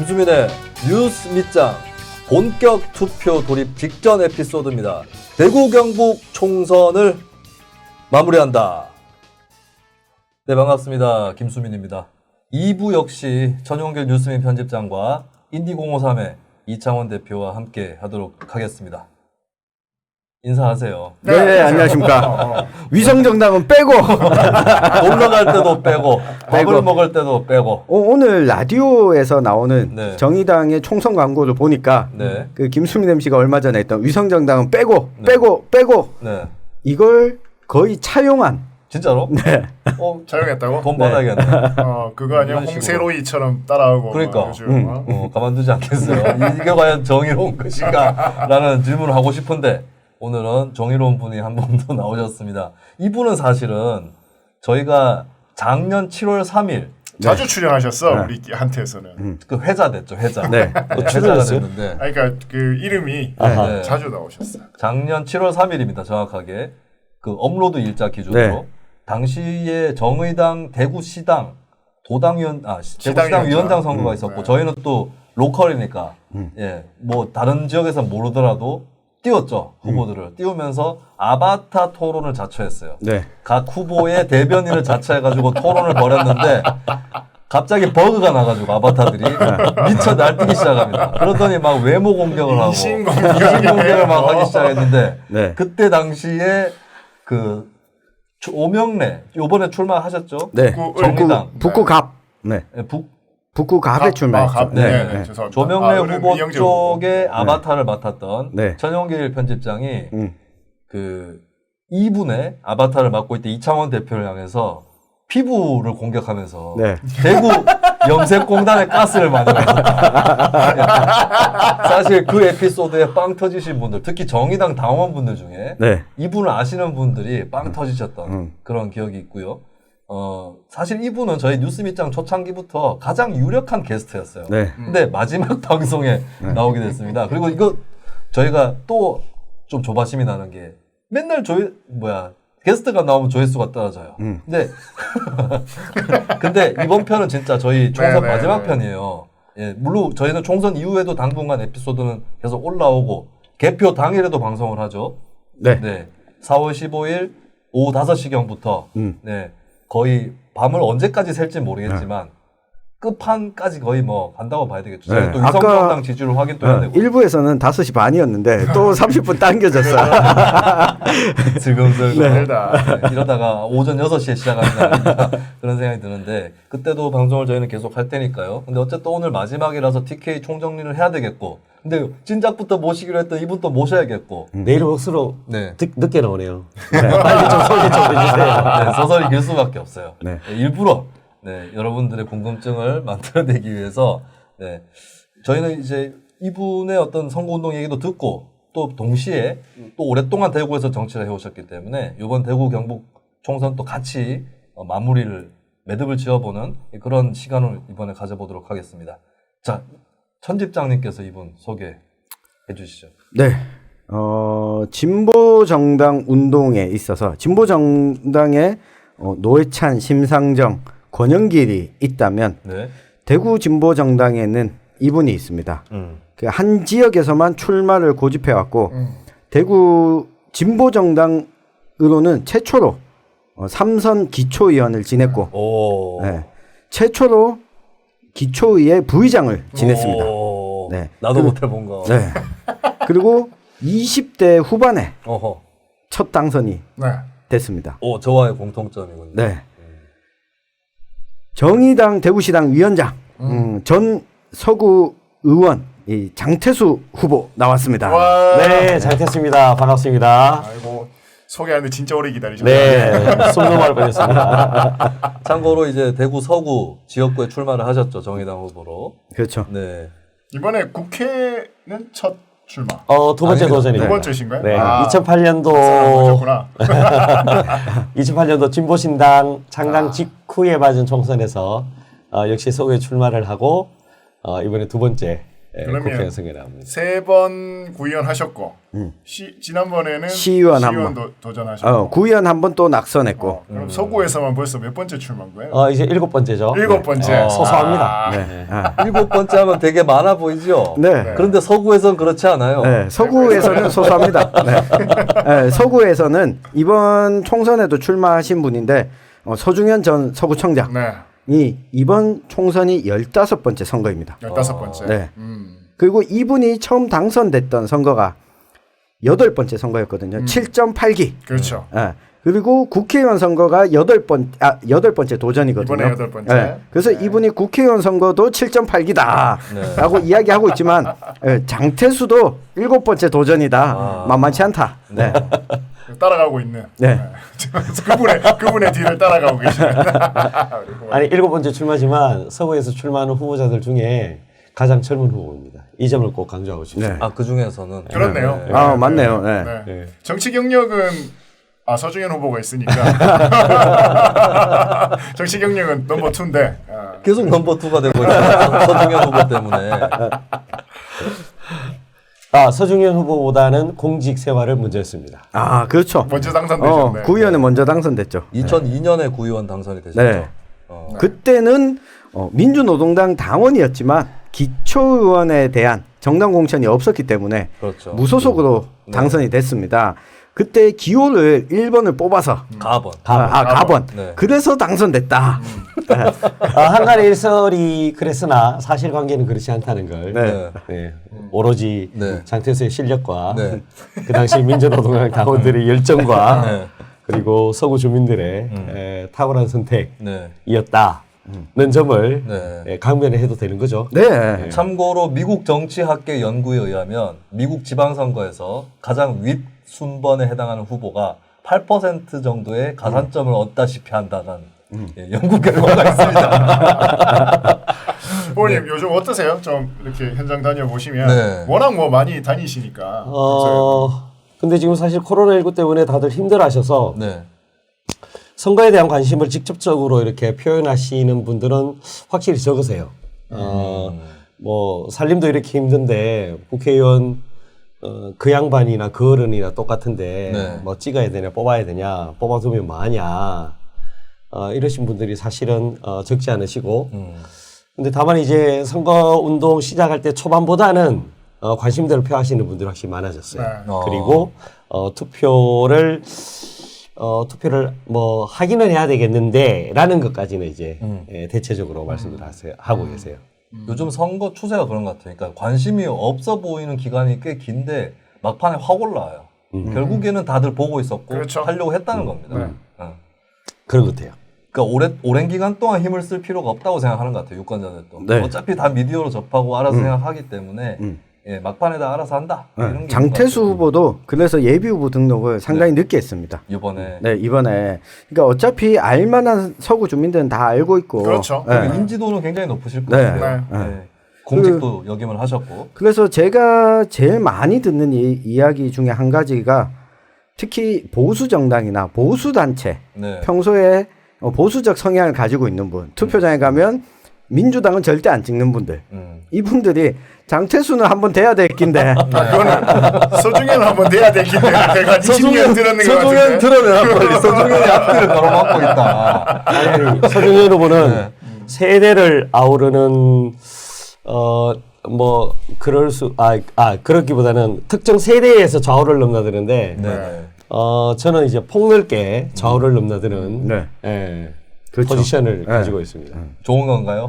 김수민의 뉴스 밑장 본격 투표 돌입 직전 에피소드입니다. 대구 경북 총선을 마무리한다. 네, 반갑습니다. 김수민입니다. 2부 역시 전용길 뉴스민 편집장과 인디053의 이창원 대표와 함께 하도록 하겠습니다. 인사하세요. 네, 안녕하십니까. 위성정당은 빼고 놀러 갈 때도 빼고 밥을 먹을 때도 빼고 오늘 라디오에서 나오는 네. 정의당의 총선 광고를 보니까 네. 그 김수민 MC가 얼마 전에 했던 위성정당은 빼고 네. 빼고 네. 이걸 거의 차용한 진짜로? 네. 차용했다고? 돈 받아야겠네. 그거 아니야? 이런 식으로. 홍세로이처럼 따라하고 그러니까. 요즘, 가만두지 않겠어요. 이게 과연 정의로운 것인가? 라는 질문을 하고 싶은데 오늘은 정의로운 분이 한 분 더 나오셨습니다. 이분은 사실은 저희가 작년 7월 3일 자주 출연하셨어 우리한테서는. 그 회자 됐죠, 회자. 네. 회자가 됐는데 그러니까 그 이름이 네. 자주 나오셨어. 작년 7월 3일입니다. 정확하게 그 업로드 일자 기준으로 네. 당시에 정의당 대구시당 도당위원 대구시당 위원장 선거가 있었고 네. 저희는 또 로컬이니까 예, 뭐 다른 지역에서 모르더라도 띄웠죠. 후보들을 띄우면서 아바타 토론을 자처했어요. 네. 각 후보의 대변인을 자처해가지고 토론을 벌였는데 갑자기 버그가 나가지고 아바타들이 미쳐 날뛰기 시작합니다. 그러더니 막 외모 공격을 하고 인신공격을 막 하기 시작했는데 네. 그때 당시에 그 오명래 요번에 출마하셨죠? 네. 정의당 북구갑. 네. 북구갑에 출마했죠. 네. 죄송합니다. 조명래 후보 이영재 쪽에 아바타를 맡았던 네. 전용길 편집장이 그 2분의 아바타를 맡고 있던 이창원 대표를 향해서 피부를 공격하면서 네. 대구 염색공단에 가스를 만들었다. 사실 그 에피소드에 빵 터지신 분들, 특히 정의당 당원분들 중에 네. 이분을 아시는 분들이 빵 터지셨던 그런 기억이 있고요. 사실 이분은 저희 뉴스 밑장 초창기부터 가장 유력한 게스트였어요. 네. 근데 마지막 방송에 나오게 됐습니다. 그리고 이거 저희가 또 좀 조바심이 나는 게 맨날 게스트가 나오면 조회수가 떨어져요. 근데 이번 편은 진짜 저희 총선 마지막 편이에요. 예, 물론 저희는 총선 이후에도 당분간 에피소드는 계속 올라오고 개표 당일에도 방송을 하죠. 네. 네. 4월 15일 오후 5시경부터 네. 거의 밤을 언제까지 셀지 모르겠지만 끝판까지 거의 뭐 간다고 봐야 되겠죠. 네. 또 위성정당 지지율 확인 또 해야 되고. 1부에서는 5시 반이었는데 또 30분 당겨졌어. 슬금슬금. 네. 네, 이러다가 오전 6시에 시작하는 거 아닌가 그런 생각이 드는데 그때도 방송을 저희는 계속 할 테니까요. 근데 어쨌든 오늘 마지막이라서 TK 총정리를 해야 되겠고 근데 진작부터 모시기로 했던 이분 또 모셔야겠고 내일 억수로 네. 늦게 나오네요. 빨리 좀 소개 좀 해주세요. 네, 소설이 길 수밖에 없어요. 네. 네, 일부러 네, 여러분들의 궁금증을 만들어내기 위해서 네, 저희는 이제 이분의 어떤 선거운동 얘기도 듣고 또 동시에 또 오랫동안 대구에서 정치를 해오셨기 때문에 이번 대구 경북 총선 또 같이 마무리를 매듭을 지어보는 그런 시간을 이번에 가져보도록 하겠습니다. 자, 천집장님께서 이분 소개해 주시죠. 네. 진보정당 운동에 있어서 진보정당의 노회찬, 심상정, 권영길이 있다면 네. 대구 진보정당에는 이분이 있습니다. 그 한 지역에서만 출마를 고집해왔고 대구 진보정당으로는 최초로 3선 기초의원을 지냈고 네, 최초로 기초의회 부의장을 지냈습니다. 네. 나도 못해본 거. 네. 그리고 20대 후반에 어허. 첫 당선이 네. 됐습니다. 저와의 공통점이군요. 네. 정의당 대구시당 위원장 전 서구 의원 이 장태수 후보 나왔습니다. 네, 잘 됐습니다. 반갑습니다. 아이고 소개하는데 진짜 오래 기다리셨네. 네, 숨 넘어갈 뻔했습니다. 참고로 이제 대구 서구 지역구에 출마를 하셨죠. 정의당 후보로. 그렇죠. 네. 이번에 국회는 첫 출마. 두 번째 도전입니다. 두 번째신가요? 네, 아, 2008년도 보셨구나. 2008년도 진보신당 창당 직후에 맞은 총선에서 역시 서구에 출마를 하고 이번에 두 번째 그러면 국회의원 선거에 나옵니다. 3번 구의원 하셨고 지난번에는 시의원 한 시의원 번. 도전하셨고 구의원 한 번 또 낙선했고. 그럼 서구에서만 벌써 몇 번째 출마인 거예요? 이제 7번째죠. 7번째. 소소합니다. 네. 7번째 하면 되게 많아 보이죠. 네. 그런데 서구에서는 그렇지 않아요. 네, 서구에서는 소소합니다. 네. 네, 서구에서는 이번 총선에도 출마하신 분인데 서중현 전 서구청장이 네. 이번 총선이 15번째 선거입니다. 15번째. 네. 그리고 이분이 처음 당선됐던 선거가 8번째 선거였거든요. 7.8기. 그렇죠. 예. 그리고 국회의원 선거가 8번째 도전이거든요. 이번에 8번째. 예. 그래서 이분이 국회의원 선거도 7.8기다라고 이야기하고 있지만 장태수도 7번째 도전이다. 만만치 않다. 네. 따라가고 있는. 네. 그분의 뒤를 따라가고 계십니다. 아니 7번째 출마지만 서구에서 출마하는 후보자들 중에 가장 젊은 후보입니다. 이 점을 꼭 강조하고 싶습니다. 그 중에서는 그렇네요. 네. 아, 맞네요. 네. 네. 정치 경력은 서중현 후보가 있으니까 정치 경력은 넘버 2인데 계속 넘버 2가 되고 있어요. 서중현 후보 때문에. 서중현 후보보다는 공직 생활을 먼저 했습니다. 그렇죠. 먼저 당선되셨네. 구의원은 먼저 당선됐죠. 2002년에 구의원 당선이 되셨죠. 네. 그때는 민주노동당 당원이었지만 기초의원에 대한 정당 공천이 없었기 때문에 그렇죠. 무소속으로 당선이 됐습니다. 그때 기호를 1번을 뽑아서 가번. 가번. 네. 그래서 당선됐다. 한간의 일설이 그랬으나 사실관계는 그렇지 않다는 걸 네. 네, 오로지 네. 장태수의 실력과 네. 그 당시 민주노동당 당원들의 열정과 네. 그리고 서구 주민들의 탁월한 네. 선택이었다는 점을 네. 강변해도 되는 거죠. 네. 참고로 미국 정치학계 연구에 의하면 미국 지방선거에서 가장 윗 순번에 해당하는 후보가 8% 정도의 가산점을 얻다시피 한다는 연구 결과가 있습니다. 후보님 요즘 어떠세요? 좀 이렇게 현장 다녀보시면 네. 워낙 뭐 많이 다니시니까 근데 지금 사실 코로나19 때문에 다들 힘들어하셔서 네. 선거에 대한 관심을 직접적으로 이렇게 표현하시는 분들은 확실히 적으세요. 뭐 살림도 이렇게 힘든데 국회의원 그 양반이나 그 어른이나 똑같은데 네. 뭐 찍어야 되냐 뽑아야 되냐 뽑아두면 뭐하냐 이러신 분들이 사실은 적지 않으시고 근데 다만 이제 선거 운동 시작할 때 초반보다는 관심들을 표하시는 분들이 확실히 많아졌어요. 네. 그리고 투표를 뭐 하기는 해야 되겠는데라는 것까지는 이제 대체적으로 말씀을 하고 계세요. 요즘 선거 추세가 그런 것 같아요. 그러니까 관심이 없어 보이는 기간이 꽤 긴데 막판에 확 올라와요. 결국에는 다들 보고 있었고 그렇죠. 하려고 했다는 겁니다. 그런 것 같아요. 그러니까 오랜 기간 동안 힘을 쓸 필요가 없다고 생각하는 것 같아요. 유권자들도. 네. 어차피 다 미디어로 접하고 알아서 생각하기 때문에 막판에 다 알아서 한다. 이런 게 장태수 후보도 그래서 예비 후보 등록을 상당히 늦게 했습니다. 이번에 네, 이번에. 그러니까 어차피 알만한 서구 주민들은 다 알고 있고. 그렇죠. 네. 인지도는 굉장히 높으실 네. 거예요. 네. 공직도 역임을 하셨고. 그래서 제가 제일 많이 듣는 이야기 중에 한 가지가 특히 보수 정당이나 보수 단체 네. 평소에 보수적 성향을 가지고 있는 분 투표장에 가면 민주당은 절대 안 찍는 분들 이분들이 장태수는 한번 돼야 될 낀데 그거는 서중현 한번 돼야 되겠네. 내가 20년 들었는 거 서중현 같은데. 드러내라 빨리. 서중현이 앞뒤를 가로막고 있다. 아니, 서중현 후보는 세대를 아우르는 뭐 그렇기보다는 특정 세대에서 좌우를 넘나드는데 네. 저는 이제 폭넓게 좌우를 넘나드는 네. 예, 그렇죠. 포지션을 가지고 있습니다. 좋은 건가요?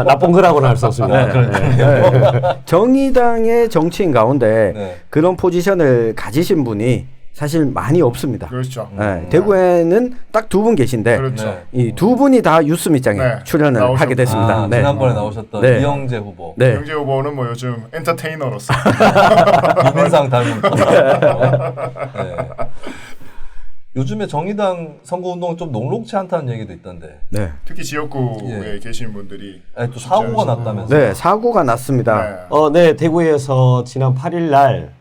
나쁜 거라고는 할 수 없습니다. 정의당의 정치인 가운데 네. 그런 포지션을 가지신 분이 사실 많이 없습니다. 그렇죠. 네, 대구에는 딱 두 분 계신데 그렇죠. 네. 이 두 분이 다 뉴스 밑장에 네, 출연을 나오셨고. 하게 됐습니다. 네. 지난번에 나오셨던 네. 이영재 후보. 네. 영재 후보는 뭐 요즘 엔터테이너로서 유민상 닮은. 네. 요즘에 정의당 선거운동 좀 녹록치 않다는 얘기도 있던데. 네. 특히 지역구에 계신 분들이 아니, 또 사고가 났다면서요? 네, 사고가 났습니다. 네. 네, 대구에서 지난 8일 날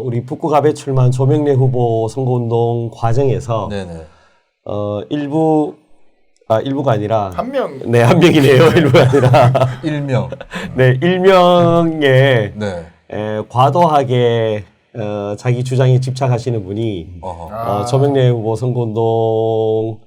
우리 북구갑에 출마한 조명래 후보 선거운동 과정에서 네네. 일부 일부가 아니라 한 명. 네, 한 명이네요. 일부가 아니라 일명. 네, 일명의 네. 과도하게 자기 주장에 집착하시는 분이 어허. 조명래 후보 선거운동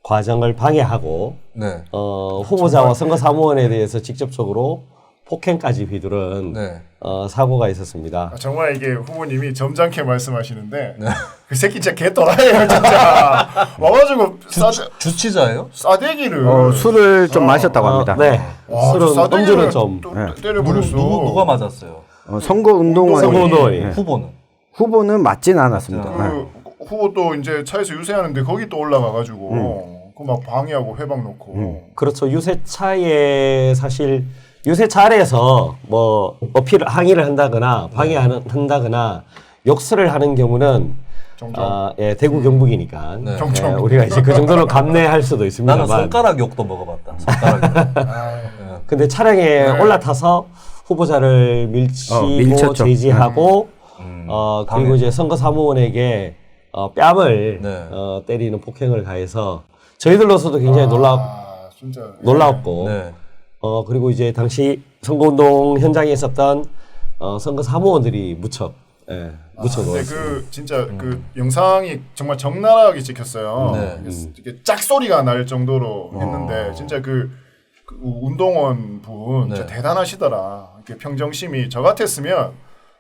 과정을 방해하고 네. 후보자와 선거 사무원에 대해서 직접적으로 폭행까지 휘두른 네. 사고가 있었습니다. 정말 이게 후보님이 점잖게 말씀하시는데 그 새끼 진짜 개 또라이예요 진짜. 와가지고 주치자예요? 싸대기를 술을 좀 마셨다고 합니다. 네, 와, 술은 싸대기를 음주는 좀 또 네. 때려버렸어. 누가 맞았어요? 선거운동원이 선거운동원이. 후보는. 후보는 맞진 않았습니다. 네. 그 후보 또 이제 차에서 유세하는데 거기 또 올라가가지고 그 막 방해하고 회방 놓고. 그렇죠. 유세차에 사실 유세차 아래에서 뭐 항의를 한다거나 방해한다거나 욕설을 하는 경우는 종종. 대구 경북이니까 네. 종종. 우리가 이제 그 정도로 감내할 수도 나는 있습니다만. 손가락 욕도 먹어봤다. 손가락. 욕. 근데 차량에 네. 올라타서 후보자를 밀치고 밀쳤죠. 제지하고 그리고 방해. 이제 선거 사무원에게 뺨을 네. 때리는 폭행을 가해서 저희들로서도 굉장히 진짜. 놀라웠고 네. 그리고 이제 당시 선거운동 현장에 있었던 선거 사무원들이 무척 근데 놀랐어요. 그 진짜 그 영상이 정말 적나라하게 찍혔어요. 네. 이게 짝소리가 날 정도로 했는데 진짜 그 운동원 분 네. 진짜 대단하시더라. 이렇게 평정심이 저 같았으면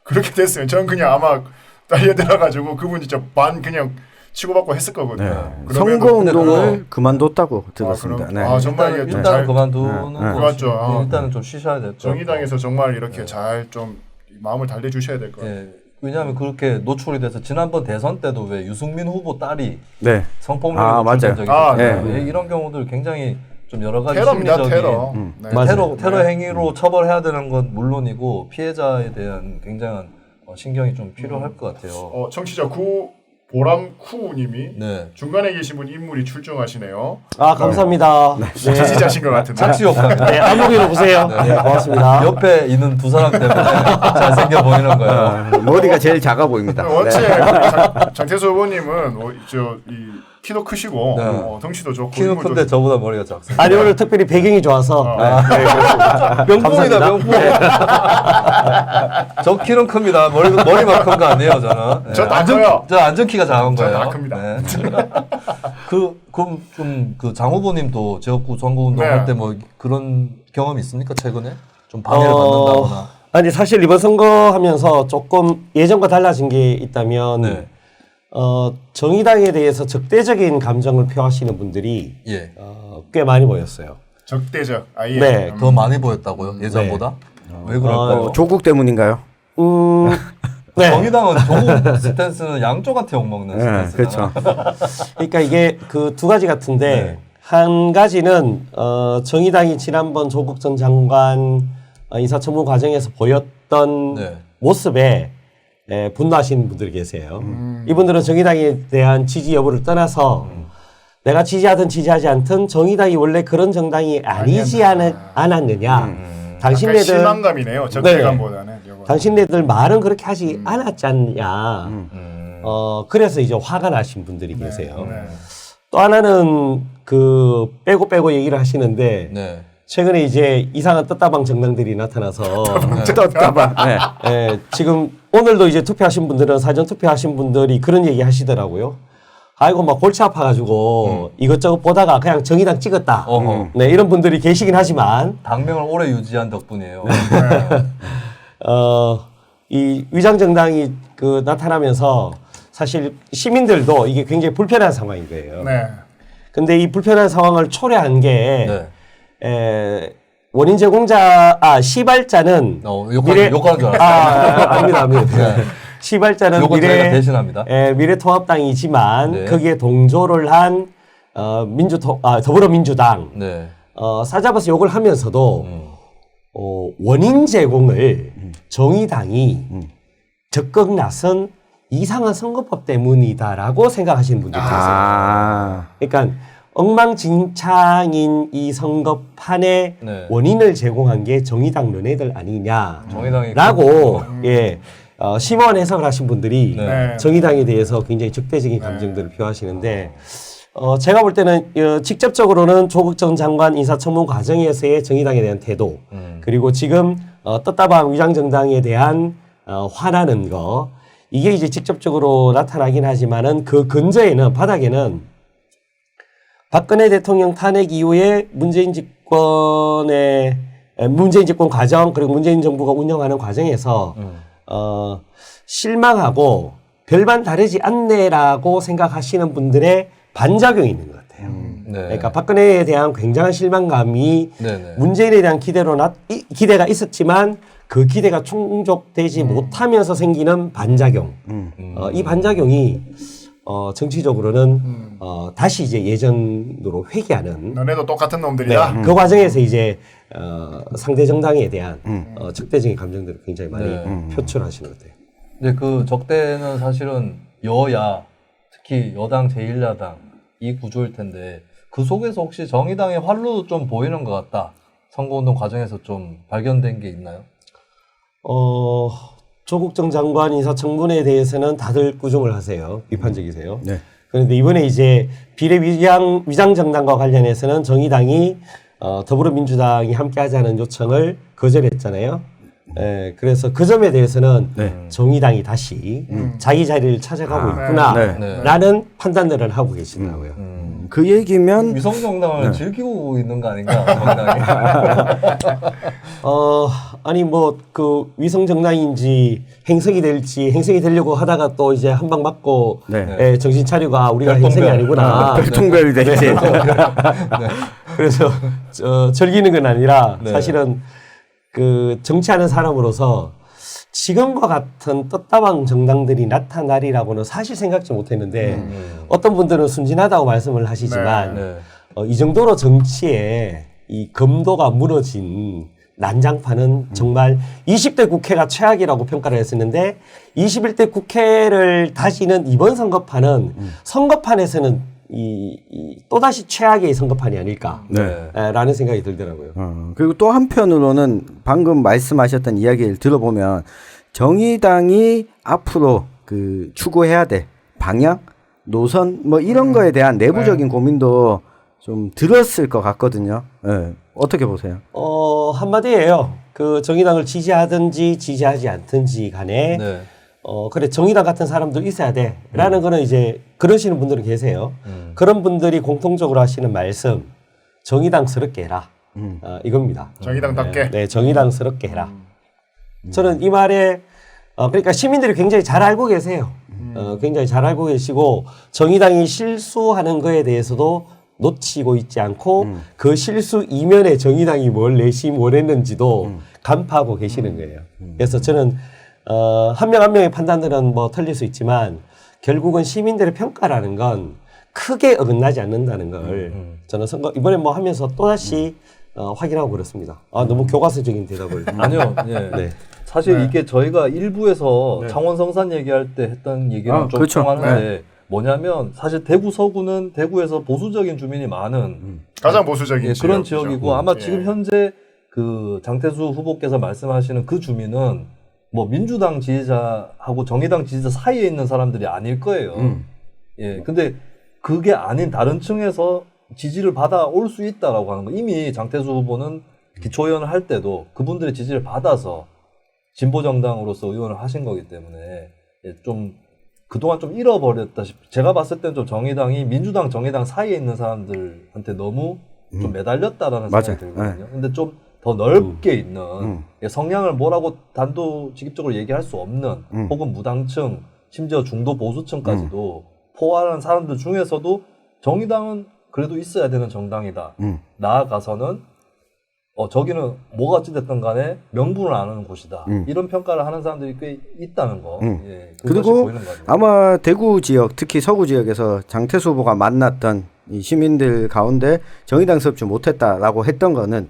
그렇게 됐으면 저는 그냥 아마 달려들어가지고 그분 진짜 그냥 치고받고 했을 거거든요. 그러면은- 선거운동을 그만뒀다고 들었습니다. 그럼- 네. 정말 이게 좀 일단은 잘 그만두는 네. 거 맞죠. 아. 일단은 좀 쉬셔야 될 것 같아요. 정의당에서 정말 이렇게 잘 좀 마음을 달래주셔야 될 것 같아요. 예. 왜냐하면 그렇게 노출이 돼서 지난번 대선 때도 왜 유승민 후보 딸이 네. 성폭력에 아, 노출된 맞아요. 적이 아, 있었잖아요. 네. 예, 이런 경우들 굉장히 좀 여러 가지 테러입니다, 심리적인 테러. 네. 맞아요. 테러 행위로 처벌해야 되는 건 물론이고 피해자에 대한 굉장한 신경이 좀 필요할 것 같아요. 청취자 보람쿠님이 네. 중간에 계신 분 인물이 출중하시네요. 감사합니다. 네. 지지자신 것 같은데. 착시 효과. 네, 안목이로 보세요. 네, 고맙습니다. 옆에 있는 두 사람 때문에 잘생겨 보이는 거예요. 머리가 제일 작아 보입니다. 원체 네. 장태수 후보님은 키도 크시고 네. 덩치도 좋고 키는 인물도 큰데 저보다 머리가 작습니다. 아니 오늘 특별히 배경이 좋아서 네, 그렇습니다. 명품이다 감사합니다. 명품. 저 키는 큽니다. 머리만 큰 거 아니에요 저는. 네. 저다 커요. 저 안전 키가 작은 저 거예요. 다 큽니다. 네. 그럼 좀 그 장 후보님도 지역구 선거운동 네. 할 때 뭐 그런 경험이 있습니까 최근에? 좀 방해를 받는다거나. 아니 사실 이번 선거하면서 조금 예전과 달라진 게 있다면 네. 정의당에 대해서 적대적인 감정을 표하시는 분들이 예. 꽤 많이 보였어요. 적대적 아예. 네. 더 많이 보였다고요 예전보다? 왜 그럴까요? 조국 때문인가요? 네. 정의당은 조국 스탠스는 양쪽한테 욕먹는 네, 스탠스잖아. 그렇죠. 그러니까 이게 그 두 가지 같은데 네. 한 가지는 정의당이 지난번 조국 전 장관 인사청문 과정에서 보였던 네. 모습에 분노하시는 분들이 계세요. 이분들은 정의당에 대한 지지 여부를 떠나서 내가 지지하든 지지하지 않든 정의당이 원래 그런 정당이 아니지 않았느냐. 약간 당신네들 실망감이네요. 적대감보다는. 이거는. 당신네들 말은 그렇게 하지 않았지 않냐. 그래서 이제 화가 나신 분들이 계세요. 네. 또 하나는 그 빼고 얘기를 하시는데 네. 최근에 이제 이상한 떴다방 정당들이 나타나서 떴다봐. 네. 지금 오늘도 이제 투표하신 분들은 사전 투표하신 분들이 그런 얘기 하시더라고요. 아이고 막 골치 아파가지고 이것저것 보다가 그냥 정의당 찍었다. 어허. 네 이런 분들이 계시긴 하지만 당명을 오래 유지한 덕분이에요. 이 위장 정당이 그 나타나면서 사실 시민들도 이게 굉장히 불편한 상황인 거예요. 네. 근데 이 불편한 상황을 초래한 게 네. 원인 시발자는 욕하는 줄 알았어요. 아닙니다. 시발자는 요건 저희가 대신합니다. 미래통합당이지만 네. 거기에 동조를 한 더불어민주당 네. 싸잡아서 욕을 하면서도 원인 제공을 정의당이 적극 나선 이상한 선거법 때문이다라고 생각하시는 분들이 계세요. 그러니까 엉망진창인 이 선거판의 네. 원인을 제공한 게 정의당 너네들 정의당이 아니냐라고 심오한 해석을 하신 분들이 네. 정의당에 대해서 굉장히 적대적인 감정들을 표하시는데 제가 볼 때는 직접적으로는 조국 전 장관 인사청문 과정에서의 정의당에 대한 태도, 그리고 지금 떴다방 위장정당에 대한 화나는 거, 이게 이제 직접적으로 나타나긴 하지만은 그 근저에는 바닥에는 박근혜 대통령 탄핵 이후에 문재인 집권 과정, 그리고 문재인 정부가 운영하는 과정에서 실망하고 별반 다르지 않네라고 생각하시는 분들의 반작용이 있는 것 같아요. 네. 그러니까 박근혜에 대한 굉장한 실망감이 네네. 문재인에 대한 기대가 있었지만 그 기대가 충족되지 못하면서 생기는 반작용. 이 반작용이 정치적으로는 다시 이제 예전으로 회귀하는 너네도 똑같은 놈들이다. 그 과정에서 이제 상대 정당에 대한 적대적인 감정들을 굉장히 많이 네. 표출하시는 것 같아요. 근데 그 적대는 사실은 여야, 특히 여당 제1야당 이 구조일 텐데 그 속에서 혹시 정의당의 활로도 좀 보이는 것 같다. 선거운동 과정에서 좀 발견된 게 있나요? 조국 전 장관 인사청문회에 대해서는 다들 꾸중을 하세요. 비판적이세요. 네. 그런데 이번에 이제 비례 위장정당과 관련해서는 정의당이 더불어민주당이 함께하자는 요청을 거절했잖아요. 예, 그래서 그 점에 대해서는 정의당이 다시 자기 자리를 찾아가고 있구나라는 판단들을 하고 계시더라고요. 그 얘기면 위성정당을 즐기고 있는 거 아닌가? 정의당이. 아니 뭐 그 위성 정당인지 행성이 되려고 하다가 또 이제 한 방 맞고 네. 정신 차리가 우리가 별똥별. 행성이 아니구나. 별통별이 됐지. 그래서 즐기는 건 아니라 네. 사실은 그 정치하는 사람으로서 지금과 같은 떴다방 정당들이 나타나리라고는 사실 생각지 못했는데 어떤 분들은 순진하다고 말씀을 하시지만 네. 이 정도로 정치에 이 검도가 무너진 난장판은 정말 20대 국회가 최악이라고 평가를 했었는데 21대 국회를 다시는 이번 선거판은 선거판에서는 또다시 최악의 선거판이 아닐까라는 생각이 들더라고요. 그리고 또 한편으로는 방금 말씀하셨던 이야기를 들어보면 정의당이 앞으로 그 추구해야 될 방향, 노선 뭐 이런 거에 대한 내부적인 고민도 좀 들었을 것 같거든요. 네. 어떻게 보세요? 한마디예요. 그 정의당을 지지하든지 지지하지 않든지 간에 네. 그래 정의당 같은 사람도 있어야 돼라는 거는 이제 그러시는 분들은 계세요. 그런 분들이 공통적으로 하시는 말씀 정의당스럽게 해라. 이겁니다. 정의당답게. 네, 정의당스럽게 해라. 저는 이 말에 그러니까 시민들이 굉장히 잘 알고 계세요. 굉장히 잘 알고 계시고 정의당이 실수하는 거에 대해서도 놓치고 있지 않고 그 실수 이면에 정의당이 뭘 내심원했는지도 간파하고 계시는 거예요. 그래서 저는 한 명 한 명의 판단들은 뭐 틀릴 수 있지만 결국은 시민들의 평가라는 건 크게 어긋나지 않는다는 걸 저는 선거 이번에 뭐 하면서 또다시 확인하고 그렇습니다. 너무 교과서적인 대답을. 아니요. 예. 네. 사실 이게 저희가 일부에서 창원 성산 얘기할 때 했던 얘기랑 좀 그렇죠. 통하는데 뭐냐면 사실 대구 서구는 대구에서 보수적인 주민이 많은 가장 보수적인 그런 지역이죠. 지역이고 아마 지금 현재 그 장태수 후보께서 말씀하시는 그 주민은 뭐 민주당 지지자하고 정의당 지지자 사이에 있는 사람들이 아닐 거예요. 예. 근데 그게 아닌 다른 층에서 지지를 받아 올 수 있다라고 하는 거. 이미 장태수 후보는 기초의원을 할 때도 그분들의 지지를 받아서 진보 정당으로서 의원을 하신 거기 때문에 좀 그동안 좀 잃어버렸다시피 제가 봤을 때는 좀 정의당이 민주당 정의당 사이에 있는 사람들한테 너무 좀 매달렸다라는 생각이 들거든요. 근데 좀 더 넓게 있는 성향을 뭐라고 단도직입적으로 얘기할 수 없는 혹은 무당층 심지어 중도 보수층까지도 포괄하는 사람들 중에서도 정의당은 그래도 있어야 되는 정당이다. 나아가서는 저기는 뭐가 어찌됐든 간에 명분을 아는 곳이다. 이런 평가를 하는 사람들이 꽤 있다는 거. 예, 그것이 그리고 보이는 거 아니에요? 아마 대구 지역 특히 서구 지역에서 장태수 후보가 만났던 이 시민들 가운데 정의당스럽지 못했다라고 했던 거는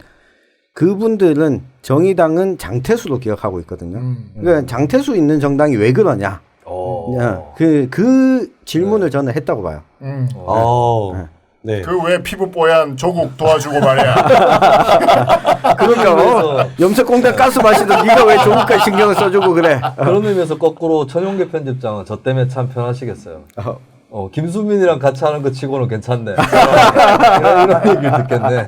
그분들은 정의당은 장태수로 기억하고 있거든요. 그러니까 장태수 있는 정당이 왜 그러냐. 그 질문을 저는 했다고 봐요. 네. 그 왜 피부 뽀얀 조국 도와주고 말이야. 그러니까 염색공단 가스 마시던 네가 왜 조국까지 신경을 써주고 그래. 그런 의미에서 거꾸로 천용계 편집장은 저 때문에 참 편하시겠어요. 김수민이랑 같이 하는 거 치고는 괜찮네. 이런 얘기를 듣겠네.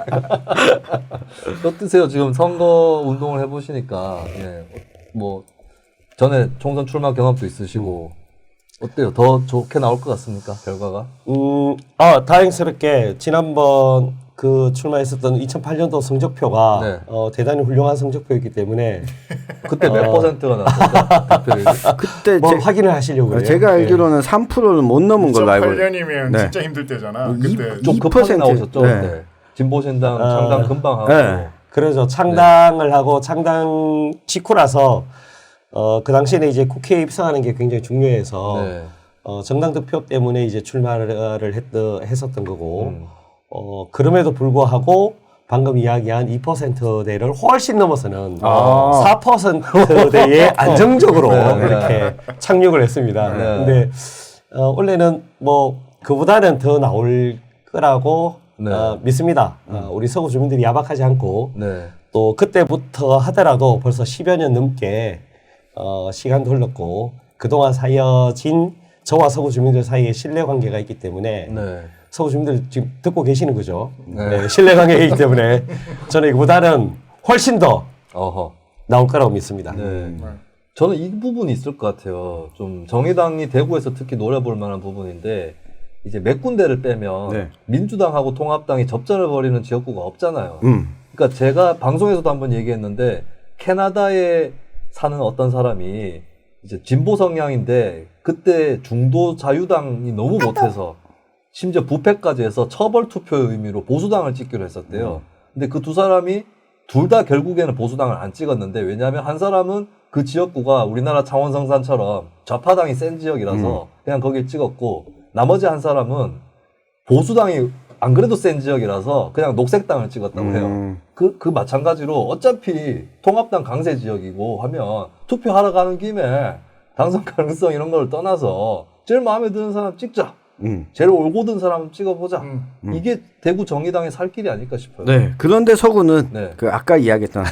어떠세요? 지금 선거 운동을 해보시니까, 예, 뭐, 전에 총선 출마 경험도 있으시고, 어때요? 더 좋게 나올 것 같습니까? 결과가? 다행스럽게 지난번 그 출마했었던 2008년도 성적표가 네. 대단히 훌륭한 성적표였기 때문에 그때 몇 퍼센트가 났었죠? 대표율이? 그때 뭐 확인을 하시려고 그래요. 제가 알기로는 3%를 못 넘은 걸로 알고 2008년이면 네. 진짜 힘들 때잖아. 그때 좀 급하게 2%. 나오셨죠? 네. 그때. 진보신당 창당 금방 하고. 네. 그래서 창당을 하고 창당 직후라서 그 당시에는 이제 국회에 입성하는 게 굉장히 중요해서 네. 정당 득표 때문에 이제 출마를 했었던 거고 그럼에도 불구하고 방금 이야기한 2%대를 훨씬 넘어서는 4%대에 안정적으로 네. 이렇게 착륙을 했습니다. 네. 근데 원래는 뭐 그보다는 더 나올 거라고 네. 믿습니다. 우리 서구 주민들이 야박하지 않고 네. 또 그때부터 하더라도 벌써 10여 년 넘게 시간도 흘렀고 그동안 쌓여진 저와 서구 주민들 사이에 신뢰관계가 있기 때문에 네. 서구 주민들 지금 듣고 계시는 거죠. 네. 네, 신뢰관계가 있기 때문에 저는 이거보다는 훨씬 더 어허. 나올 거라고 믿습니다. 네. 저는 이 부분이 있을 것 같아요. 좀 정의당이 대구에서 특히 노려볼 만한 부분인데 이제 몇 군데를 빼면 네. 민주당하고 통합당이 접전을 벌이는 지역구가 없잖아요. 그러니까 제가 방송에서도 한번 얘기했는데 캐나다에 사는 어떤 사람이 이제 진보 성향인데 그때 중도 자유당이 너무 못해서 심지어 부패까지 해서 처벌 투표의 의미로 보수당을 찍기로 했었대요. 근데 그 두 사람이 둘 다 결국에는 보수당을 안 찍었는데 왜냐하면 한 사람은 그 지역구가 우리나라 창원 성산처럼 좌파당이 센 지역이라서 그냥 거길 찍었고 나머지 한 사람은 보수당이 안 그래도 센 지역이라서 그냥 녹색당을 찍었다고 해요. 그 마찬가지로 어차피 통합당 강세 지역이고 하면 투표하러 가는 김에 당선 가능성 이런 걸 떠나서 제일 마음에 드는 사람 찍자. 제일 올고든 사람 찍어보자. 이게 대구 정의당의 살 길이 아닐까 싶어요. 네. 그런데 서구는 네. 그 아까 이야기했던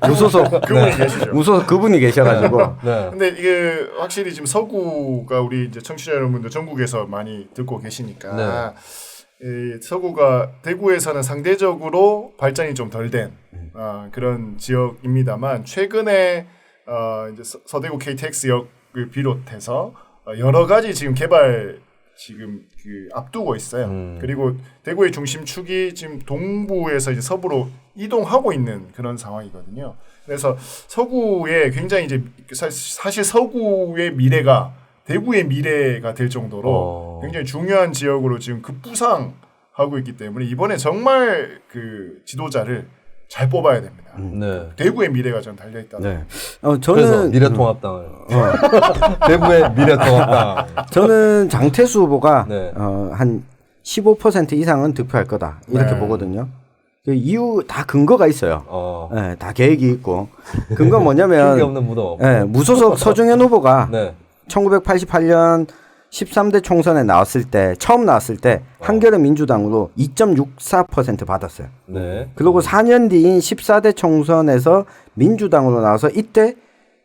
무소속 그분이 계시죠. 무소속 그분이 계셔가지고 네. 근데 이게 확실히 지금 서구가 우리 이제 청취자 여러분들 전국에서 많이 듣고 계시니까 이 서구가 대구에서는 상대적으로 발전이 좀 덜 된 그런 지역입니다만 최근에 이제 서대구 KTX역을 비롯해서 여러 가지 지금 개발 지금 그 앞두고 있어요. 그리고 대구의 중심축이 지금 동부에서 이제 서부로 이동하고 있는 그런 상황이거든요. 그래서 서구에 굉장히 이제 사실 서구의 미래가 대구의 미래가 될 정도로 굉장히 중요한 지역으로 지금 급부상하고 있기 때문에 이번에 정말 그 지도자를 잘 뽑아야 됩니다. 네. 대구의 미래가 전 달려 있다. 네. 그래서 저는 미래통합당을 대구의 미래통합당. 저는 장태수 후보가 네. 한 15% 이상은 득표할 거다 이렇게 네. 보거든요. 그 이유 다 근거가 있어요. 어. 네, 다 계획이 있고 근거 핑계 뭐냐면 없는 무덤 없고. 무소속 서중현 후보가 네. 1988년 13대 총선에 처음 나왔을 때 한겨레 민주당으로 2.64% 받았어요. 네. 그리고 4년 뒤인 14대 총선에서 민주당으로 나와서 이때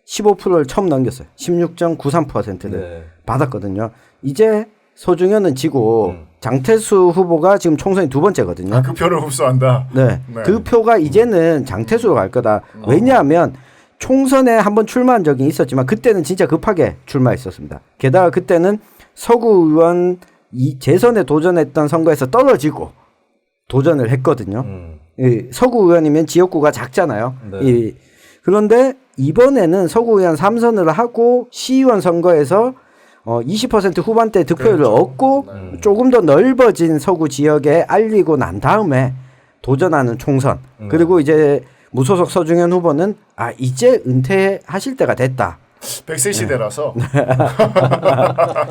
15%를 처음 넘겼어요. 16.93%를 네. 받았거든요. 이제 서중현은 지고 장태수 후보가 지금 총선이 두 번째거든요. 그 표를 흡수한다. 네. 네. 그 표가 이제는 장태수로 갈 거다. 왜냐하면 총선에 한번 출마한 적이 있었지만 그때는 진짜 급하게 출마했었습니다. 게다가 그때는 서구 의원 재선에 도전했던 선거에서 떨어지고 도전을 했거든요. 이 서구 의원이면 지역구가 작잖아요. 네. 그런데 이번에는 서구 의원 3선을 하고 시의원 선거에서 20% 후반대 득표율을 그렇죠. 얻고 조금 더 넓어진 서구 지역에 알리고 난 다음에 도전하는 총선. 그리고 이제 무소속 서중현 후보는 이제 은퇴하실 때가 됐다. 100세 시대라서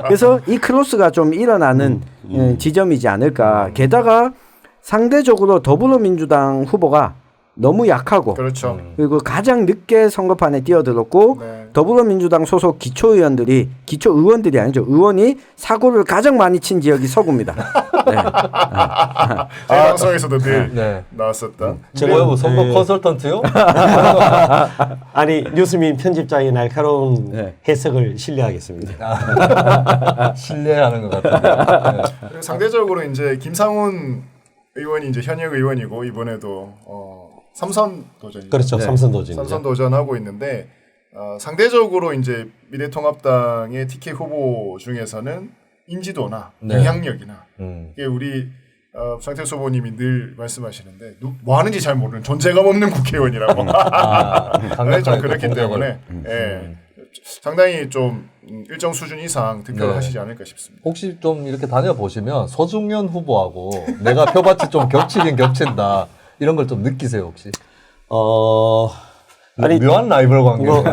그래서 이 크로스가 좀 일어나는 지점이지 않을까. 게다가 상대적으로 더불어민주당 후보가 너무 약하고 그렇죠. 그리고 가장 늦게 선거판에 뛰어들었고 네. 더불어민주당 소속 기초의원들이 아니죠. 의원이 사고를 가장 많이 친 지역이 서구입니다. 네. 제 방송에서도 늘 네. 나왔었다. 뭐야, 뭐 선거 컨설턴트요? 아니 뉴스민 편집장의 날카로운 네. 해석을 신뢰하겠습니다. 신뢰하는 것 같은데. 네. 상대적으로 이제 김상훈 의원이 이제 현역 의원이고 이번에도 삼선 도전이죠. 그렇죠. 네. 삼선도진. 삼선 도전하고 있는데 상대적으로 이제 미래통합당의 TK 후보 중에서는 인지도나 네. 영향력이나 이게 우리 장태수 후보님이 늘 말씀하시는데 뭐 하는지 잘 모르는 존재감 없는 국회의원이라고. 네, 좀 그렇기 때문에 예, 상당히 좀 일정 수준 이상 득표를 네. 하시지 않을까 싶습니다. 혹시 좀 이렇게 다녀보시면 서중현 후보하고 내가 표밭이 좀 겹치긴 겹친다. 이런 걸 좀 느끼세요, 혹시? 아니 묘한 라이벌 관계. 뭐,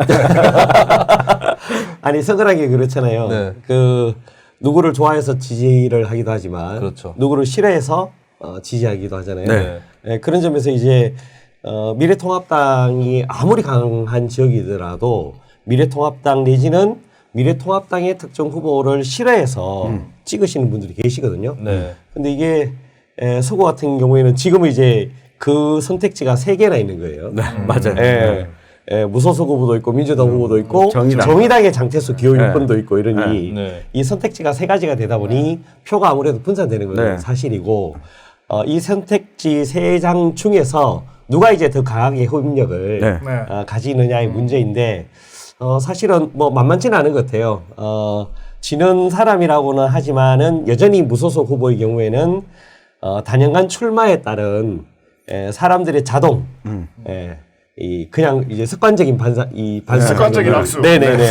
아니 서늘하게 그렇잖아요. 네. 그 누구를 좋아해서 지지를 하기도 하지만 그렇죠. 누구를 싫어해서 지지하기도 하잖아요. 네. 네, 그런 점에서 이제 미래통합당이 아무리 강한 지역이더라도 미래통합당 내지는 미래통합당의 특정 후보를 싫어해서 찍으시는 분들이 계시거든요. 네. 근데 이게 서구 같은 경우에는 지금은 이제 그 선택지가 3개나 있는 거예요. 네, 맞아요. 무소속 후보도 있고 민주당 후보도 있고 정의당의 장태수 기호 6번도 있고 이러니 네. 이 선택지가 3가지가 되다 보니 표가 아무래도 분산되는 건 네. 사실이고 이 선택지 3장 중에서 누가 이제 더 강하게 흡입력을 네. 네. 가지느냐의 문제인데 사실은 뭐 만만치는 않은 것 같아요. 지는 사람이라고는 하지만은 여전히 무소속 후보의 경우에는 단연간 출마에 따른 사람들의 자동, 이 그냥 이제 습관적인 습관적인 학수. 네네네.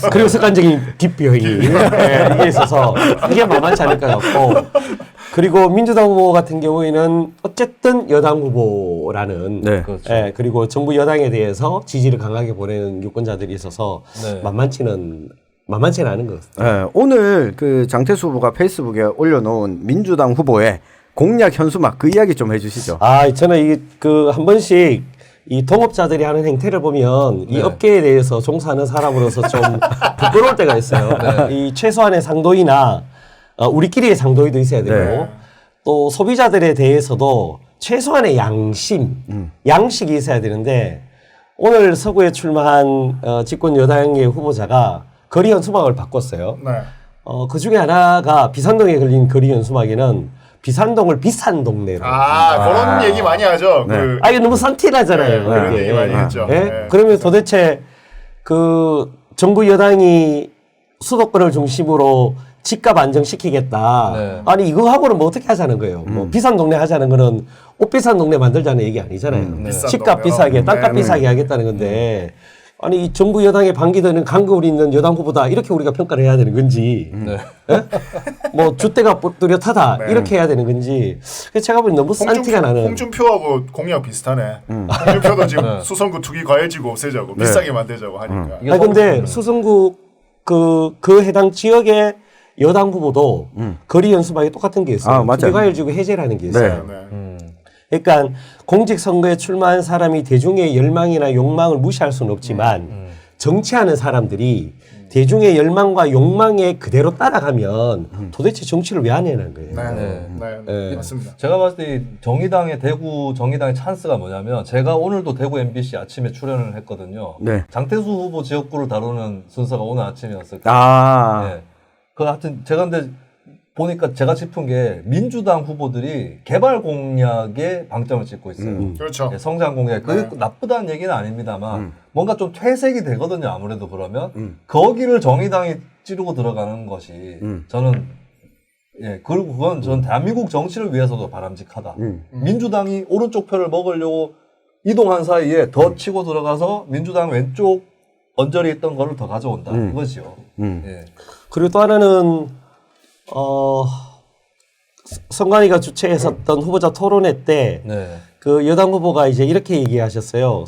그리고 습관적인 기표행위 이게 있어서 이게 만만치 않을 것 같고, 그리고 민주당 후보 같은 경우에는 어쨌든 여당 후보라는 네. 그렇죠. 그리고 정부 여당에 대해서 지지를 강하게 보내는 유권자들이 있어서 네. 만만치는 않은 것 같습니다. 네, 오늘 그 장태수 후보가 페이스북에 올려놓은 민주당 후보의 공약 현수막 그 이야기 좀 해주시죠. 저는 이게 한 번씩 이 동업자들이 하는 행태를 보면 이 네. 업계에 대해서 종사하는 사람으로서 좀 부끄러울 때가 있어요. 이 최소한의 상도이나 우리끼리의 상도이도 있어야 되고 네. 또 소비자들에 대해서도 최소한의 양식이 있어야 되는데 오늘 서구에 출마한 집권 여당의 후보자가 거리 현수막을 바꿨어요. 네. 그 중에 하나가 비산동에 걸린 거리 현수막에는 비산동을 비싼 동네로. 그런 얘기 많이 하죠. 네. 이게 너무 산티나잖아요. 그런 이게. 얘기 많이 했죠. 예? 네. 그러면 도대체 그 정부 여당이 수도권을 중심으로 집값 안정시키겠다. 네. 아니 이거하고는 뭐 어떻게 하자는 거예요. 뭐 비싼 동네 하자는 거는 옷 비싼 동네 만들자는 얘기 아니잖아요. 비싼 집값 동네요. 비싸게, 땅값 네. 비싸게 하겠다는 건데 아니 이 정부 여당의 반기되는 간극을 있는 여당 후보다 이렇게 우리가 평가를 해야 되는 건지 네. 뭐 주대가 뚜렷하다 네. 이렇게 해야 되는 건지 그래서 제가 보니 너무 산티가 나는 홍준표하고 공약 비슷하네. 홍준표도 지금 네. 수성구 투기 과열지구 없애자고 비싸게 만들자고 하니까. 이게 아니 근데 수성구 그 해당 지역의 여당 후보도 거리 연수막이 똑같은 게 있어요. 맞아요. 투기과열지구 해제라는 게 있어요. 네. 그러니까 공직선거에 출마한 사람이 대중의 열망이나 욕망을 무시할 수는 없지만 정치하는 사람들이 대중의 열망과 욕망에 그대로 따라가면 도대체 정치를 왜 안 해라는 거예요. 네. 맞습니다. 제가 봤을 때 대구 정의당의 찬스가 뭐냐면 제가 오늘도 대구 MBC 아침에 출연을 했거든요. 네. 장태수 후보 지역구를 다루는 순서가 오늘 아침이었어요. 네. 그 하여튼 제가 근데 보니까 제가 짚은 게 민주당 후보들이 개발 공약에 방점을 찍고 있어요. 그렇죠. 예, 성장 공약. 그게 나쁘다는 얘기는 아닙니다만 뭔가 좀 퇴색이 되거든요. 아무래도 그러면 거기를 정의당이 찌르고 들어가는 것이 저는 그리고 그건 전 대한민국 정치를 위해서도 바람직하다. 민주당이 오른쪽 표를 먹으려고 이동한 사이에 더 치고 들어가서 민주당 왼쪽 언저리에 있던 거를 더 가져온다. 이거죠. 예. 그리고 또 하나는 성관이가 주최했었던 후보자 토론회 때 그 여당 후보가 이제 이렇게 얘기하셨어요.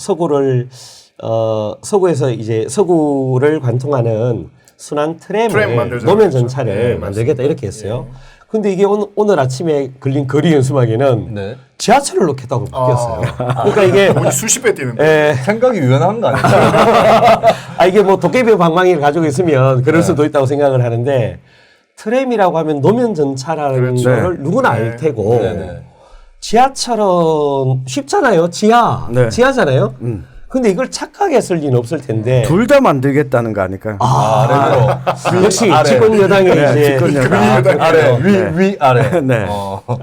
서구에서 이제 서구를 관통하는 순환 트램을 만들자 노면 그랬죠. 전차를 만들겠다 이렇게 했어요. 근데 이게 오늘 아침에 걸린 거리 연수막에는 네. 지하철을 놓겠다고 바뀌었어요. 그러니까 이게 돈이 수십 배 뛰는데. 예, 생각이 유연한 거 아니에요? 이게 뭐 도깨비 방망이를 가지고 있으면 그럴 수도 있다고 생각을 하는데 트램이라고 하면 노면 전차라는 그렇죠. 거를 누구나 네. 알 테고 네네. 지하철은 쉽잖아요. 네. 지하잖아요. 근데 이걸 착하게 쓸 리는 없을 텐데. 둘 다 만들겠다는 거 아닐까요? 아래로. 역시 아래. 집권 여당의 네, 이제 집권 여당. 아래, 네. 위, 아래. 네.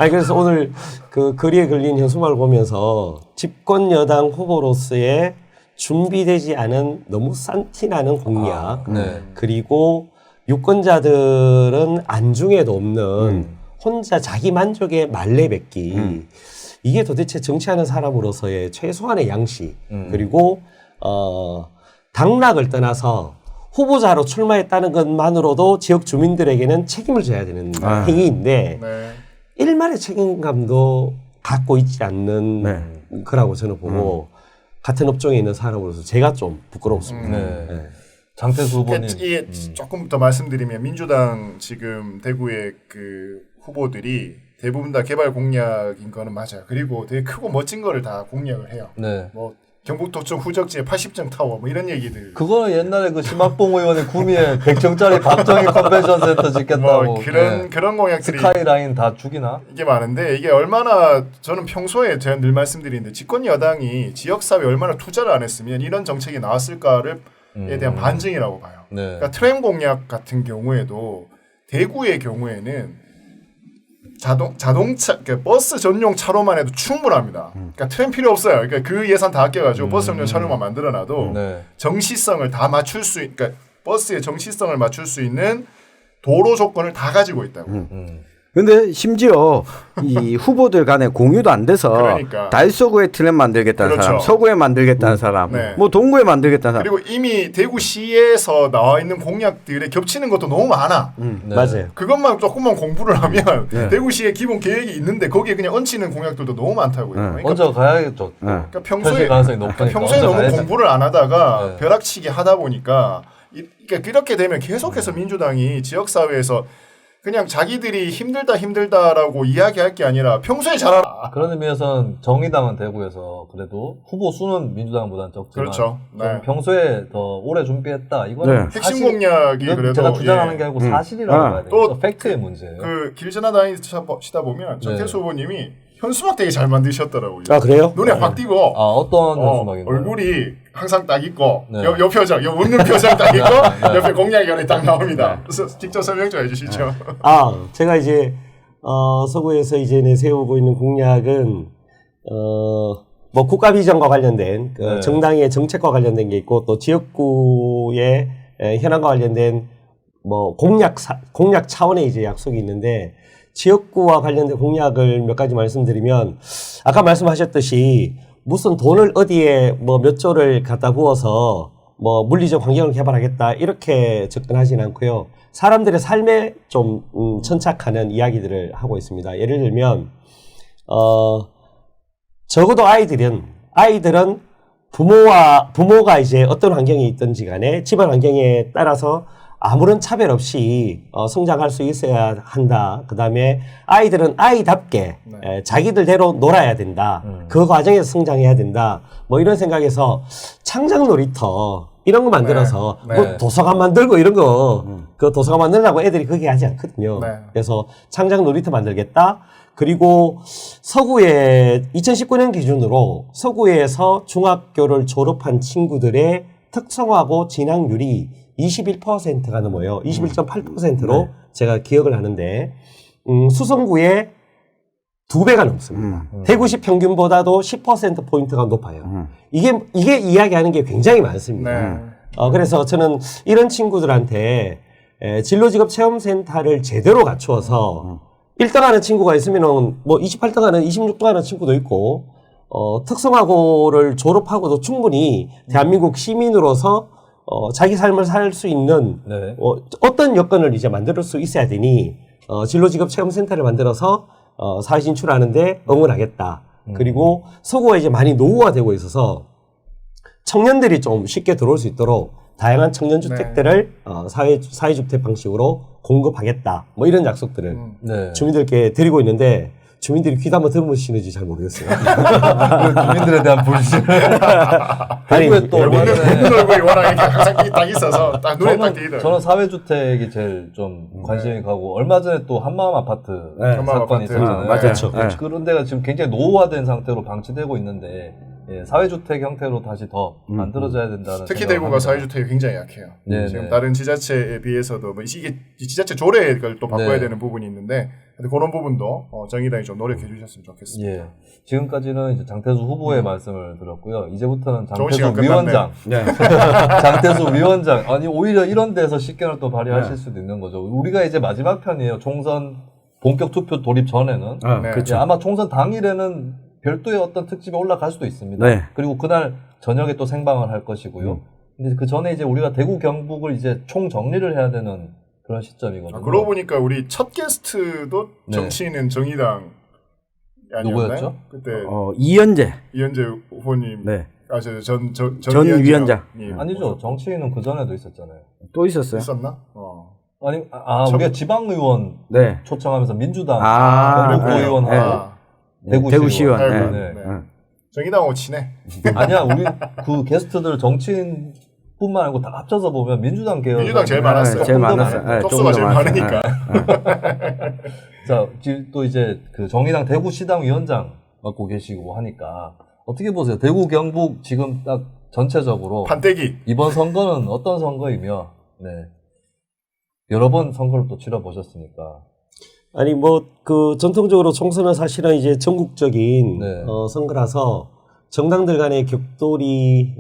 그래서 오늘 그 거리에 걸린 현수막을 보면서 집권 여당 후보로서의 준비되지 않은 너무 싼티나는 공약 네. 그리고 유권자들은 안중에도 없는 혼자 자기 만족의 말레뱉기 이게 도대체 정치하는 사람으로서의 최소한의 양식 그리고 당락을 떠나서 후보자로 출마했다는 것만으로도 지역 주민들에게는 책임을 져야 되는 행위인데 네. 일말의 책임감도 갖고 있지 않는 거라고 저는 보고 같은 업종에 있는 사람으로서 제가 좀 부끄럽습니다. 네. 네. 장태수 후보님. 이게 조금 더 말씀드리면 민주당 지금 대구의 그 후보들이 대부분 다 개발 공약인 거는 맞아요. 그리고 되게 크고 멋진 거를 다 공약을 해요. 네. 뭐 경북도청 후적지에 80정 타워 뭐 이런 얘기들. 그거는 옛날에 그 심학봉 의원의 구미에 100정짜리 박정희 컨벤션 센터 짓겠다고. 뭐 그런 네. 그런 공약들이 스카이라인 다 죽이나? 이게 많은데 이게 얼마나 저는 평소에 제가 늘 말씀드리는데 집권 여당이 지역 사회에 얼마나 투자를 안 했으면 이런 정책이 나왔을까를 에 대한 반증이라고 봐요. 네. 그러니까 트램 공약 같은 경우에도 대구의 경우에는 자동차 그러니까 버스 전용 차로만 해도 충분합니다. 그러니까 트램 필요 없어요. 그러니까 그 예산 다 아껴가지고 버스 전용 차로만 만들어놔도 네. 정시성을 다 맞출 수, 그러니까 버스의 정시성을 맞출 수 있는 도로 조건을 다 가지고 있다고. 근데 심지어 이 후보들 간에 공유도 안 돼서 그러니까. 달서구에 트램 만들겠다는 그렇죠. 사람, 서구에 만들겠다는 사람, 네. 뭐 동구에 만들겠다는 사람. 그리고 이미 대구시에서 나와 있는 공약들에 겹치는 것도 너무 많아. 네. 맞아요. 그것만 조금만 공부를 하면 네. 대구시의 기본 계획이 있는데 거기에 그냥 얹히는 공약들도 너무 많다고요. 그러니까, 먼저 가야겠죠. 그러니까 현실 평소에 가능성이 높으니까. 평소에 먼저 너무 가야지. 공부를 안 하다가 네. 벼락치기 하다 보니까 그러니까 이렇게 되면 계속해서 민주당이 지역 사회에서 그냥 자기들이 힘들다라고 이야기할 게 아니라 평소에 잘하라. 그런 의미에서는 정의당은 대구에서 그래도 후보 수는 민주당보다는 적지만 그렇죠. 좀 네. 평소에 더 오래 준비했다. 이거는 네. 핵심 사실- 공약이 이건 그래도 제가 주장하는 예. 게 아니고 사실이라고 봐야 돼요. 또 팩트의 문제예요. 그 길 지나다니다 보면 정태수 후보님이 현수막 되게 잘 만드셨더라고요. 아 그래요? 눈에 확 띄고 아 어떤 현수막인가요? 얼굴이 항상 딱 있고 네. 요 표정, 요 웃는 표정 딱 있고 옆에 공약이 하나 딱 나옵니다. 그래서 직접 설명 좀 해주시죠. 제가 이제 서구에서 이제 내세우고 있는 공약은 뭐 국가 비전과 관련된 그 네. 정당의 정책과 관련된 게 있고 또 지역구의 현안과 관련된 뭐 공약 차원의 이제 약속이 있는데 지역구와 관련된 공약을 몇 가지 말씀드리면 아까 말씀하셨듯이 무슨 돈을 어디에 뭐 몇 조를 갖다 부어서 뭐 물리적 환경을 개발하겠다 이렇게 접근하지는 않고요. 사람들의 삶에 좀 천착하는 이야기들을 하고 있습니다. 예를 들면 적어도 아이들은 부모가 이제 어떤 환경에 있든지 간에 집안 환경에 따라서 아무런 차별 없이 성장할 수 있어야 한다. 그다음에 아이들은 아이답게 자기들대로 놀아야 된다. 그 과정에서 성장해야 된다. 뭐 이런 생각에서 창작 놀이터 이런 거 만들어서 네. 뭐 도서관 만들고 이런 거 그 도서관 만들려고 애들이 그렇게 하지 않거든요. 네. 그래서 창작 놀이터 만들겠다. 그리고 서구에 2019년 기준으로 서구에서 중학교를 졸업한 친구들의 특성화고 진학률이 21%가 넘어요. 21.8%로 제가 기억을 하는데 수성구에 2배가 넘습니다. 대구시 평균보다도 10%포인트가 높아요. 이게 이야기하는 게 굉장히 많습니다. 네. 그래서 저는 이런 친구들한테 진로직업 체험센터를 제대로 갖추어서 1등 하는 친구가 있으면은 뭐 28등 하는 26등 하는 친구도 있고 특성화고를 졸업하고도 충분히 대한민국 시민으로서 자기 삶을 살 수 있는 네. 어떤 여건을 이제 만들 수 있어야 되니 진로직업 체험센터를 만들어서 사회 진출하는데 응원하겠다. 그리고 서구가 이제 많이 노후화되고 있어서 청년들이 좀 쉽게 들어올 수 있도록 다양한 청년주택들을 사회주택 방식으로 공급하겠다. 뭐 이런 약속들을 네. 주민들께 드리고 있는데 주민들이 귀담아 한번 들으시는지 잘 모르겠어요. 주민들에 대한 불신. 아니, 대구에 또 얼마 웃는 전에 얼굴이 워낙 이렇게 항상 딱 있어서 딱 눈에 딱 띄더라고요. 저는 사회주택이 제일 좀 관심이 가고 얼마 전에 또 한마음 아파트 네. 한마음 사건이 아파트. 있었잖아요. 맞아요. 그렇죠. 네. 그런 데가 지금 굉장히 노후화된 상태로 방치되고 있는데 예, 사회주택 형태로 다시 더 만들어져야 된다는 특히 생각을 대구가 합니다. 사회주택이 굉장히 약해요. 네, 지금 네. 다른 지자체에 비해서도 뭐 이게 지자체 조례를 또 바꿔야 네. 되는 부분이 있는데 근데 그런 부분도 정의당이 좀 노력해 주셨으면 좋겠습니다. 예. 지금까지는 이제 장태수 후보의 말씀을 들었고요. 이제부터는 좋은 시간 장태수 위원장, 네. 장태수 위원장. 아니 오히려 이런 데서 식견을 또 발휘하실 수도 있는 거죠. 우리가 이제 마지막 편이에요. 총선 본격 투표 돌입 전에는 네. 그렇죠. 예, 아마 총선 당일에는 별도의 어떤 특집에 올라갈 수도 있습니다. 네. 그리고 그날 저녁에 또 생방을 할 것이고요. 근데 그 전에 이제 우리가 대구 경북을 이제 총 정리를 해야 되는 그런 시점이거든요. 그러고 보니까 우리 첫 게스트도 네. 정치인은 정의당 아니었나요? 누구였죠? 그때 이현재. 이현재 후보님, 네. 전 위원장. 아니죠. 정치인은 그 전에도 있었잖아요. 또 있었어요? 있었나? 아니, 우리가 지방의원 네. 초청하면서 민주당 아, 경북도의원 네. 하고 대구시의원. 네. 네. 네. 네. 정의당하고 친해. 아니야, 우리 그 게스트들 정치인뿐만 아니고 다 합쳐서 보면 민주당 계열. 민주당 제일 많았어요. 제일 조금 더 많았어요. 많아요. 네, 쪽수가 조금 제일 더 많으니까. 자, 지금 또 이제 그 정의당 대구시당 위원장 맡고 계시고 하니까 어떻게 보세요? 대구 경북 지금 딱 전체적으로 판때기. 이번 선거는 어떤 선거이며, 네. 여러 번 선거를 또 치러 보셨으니까. 아니 뭐 그 전통적으로 총선은 사실은 이제 전국적인 네. 선거라서 정당들 간의 격돌이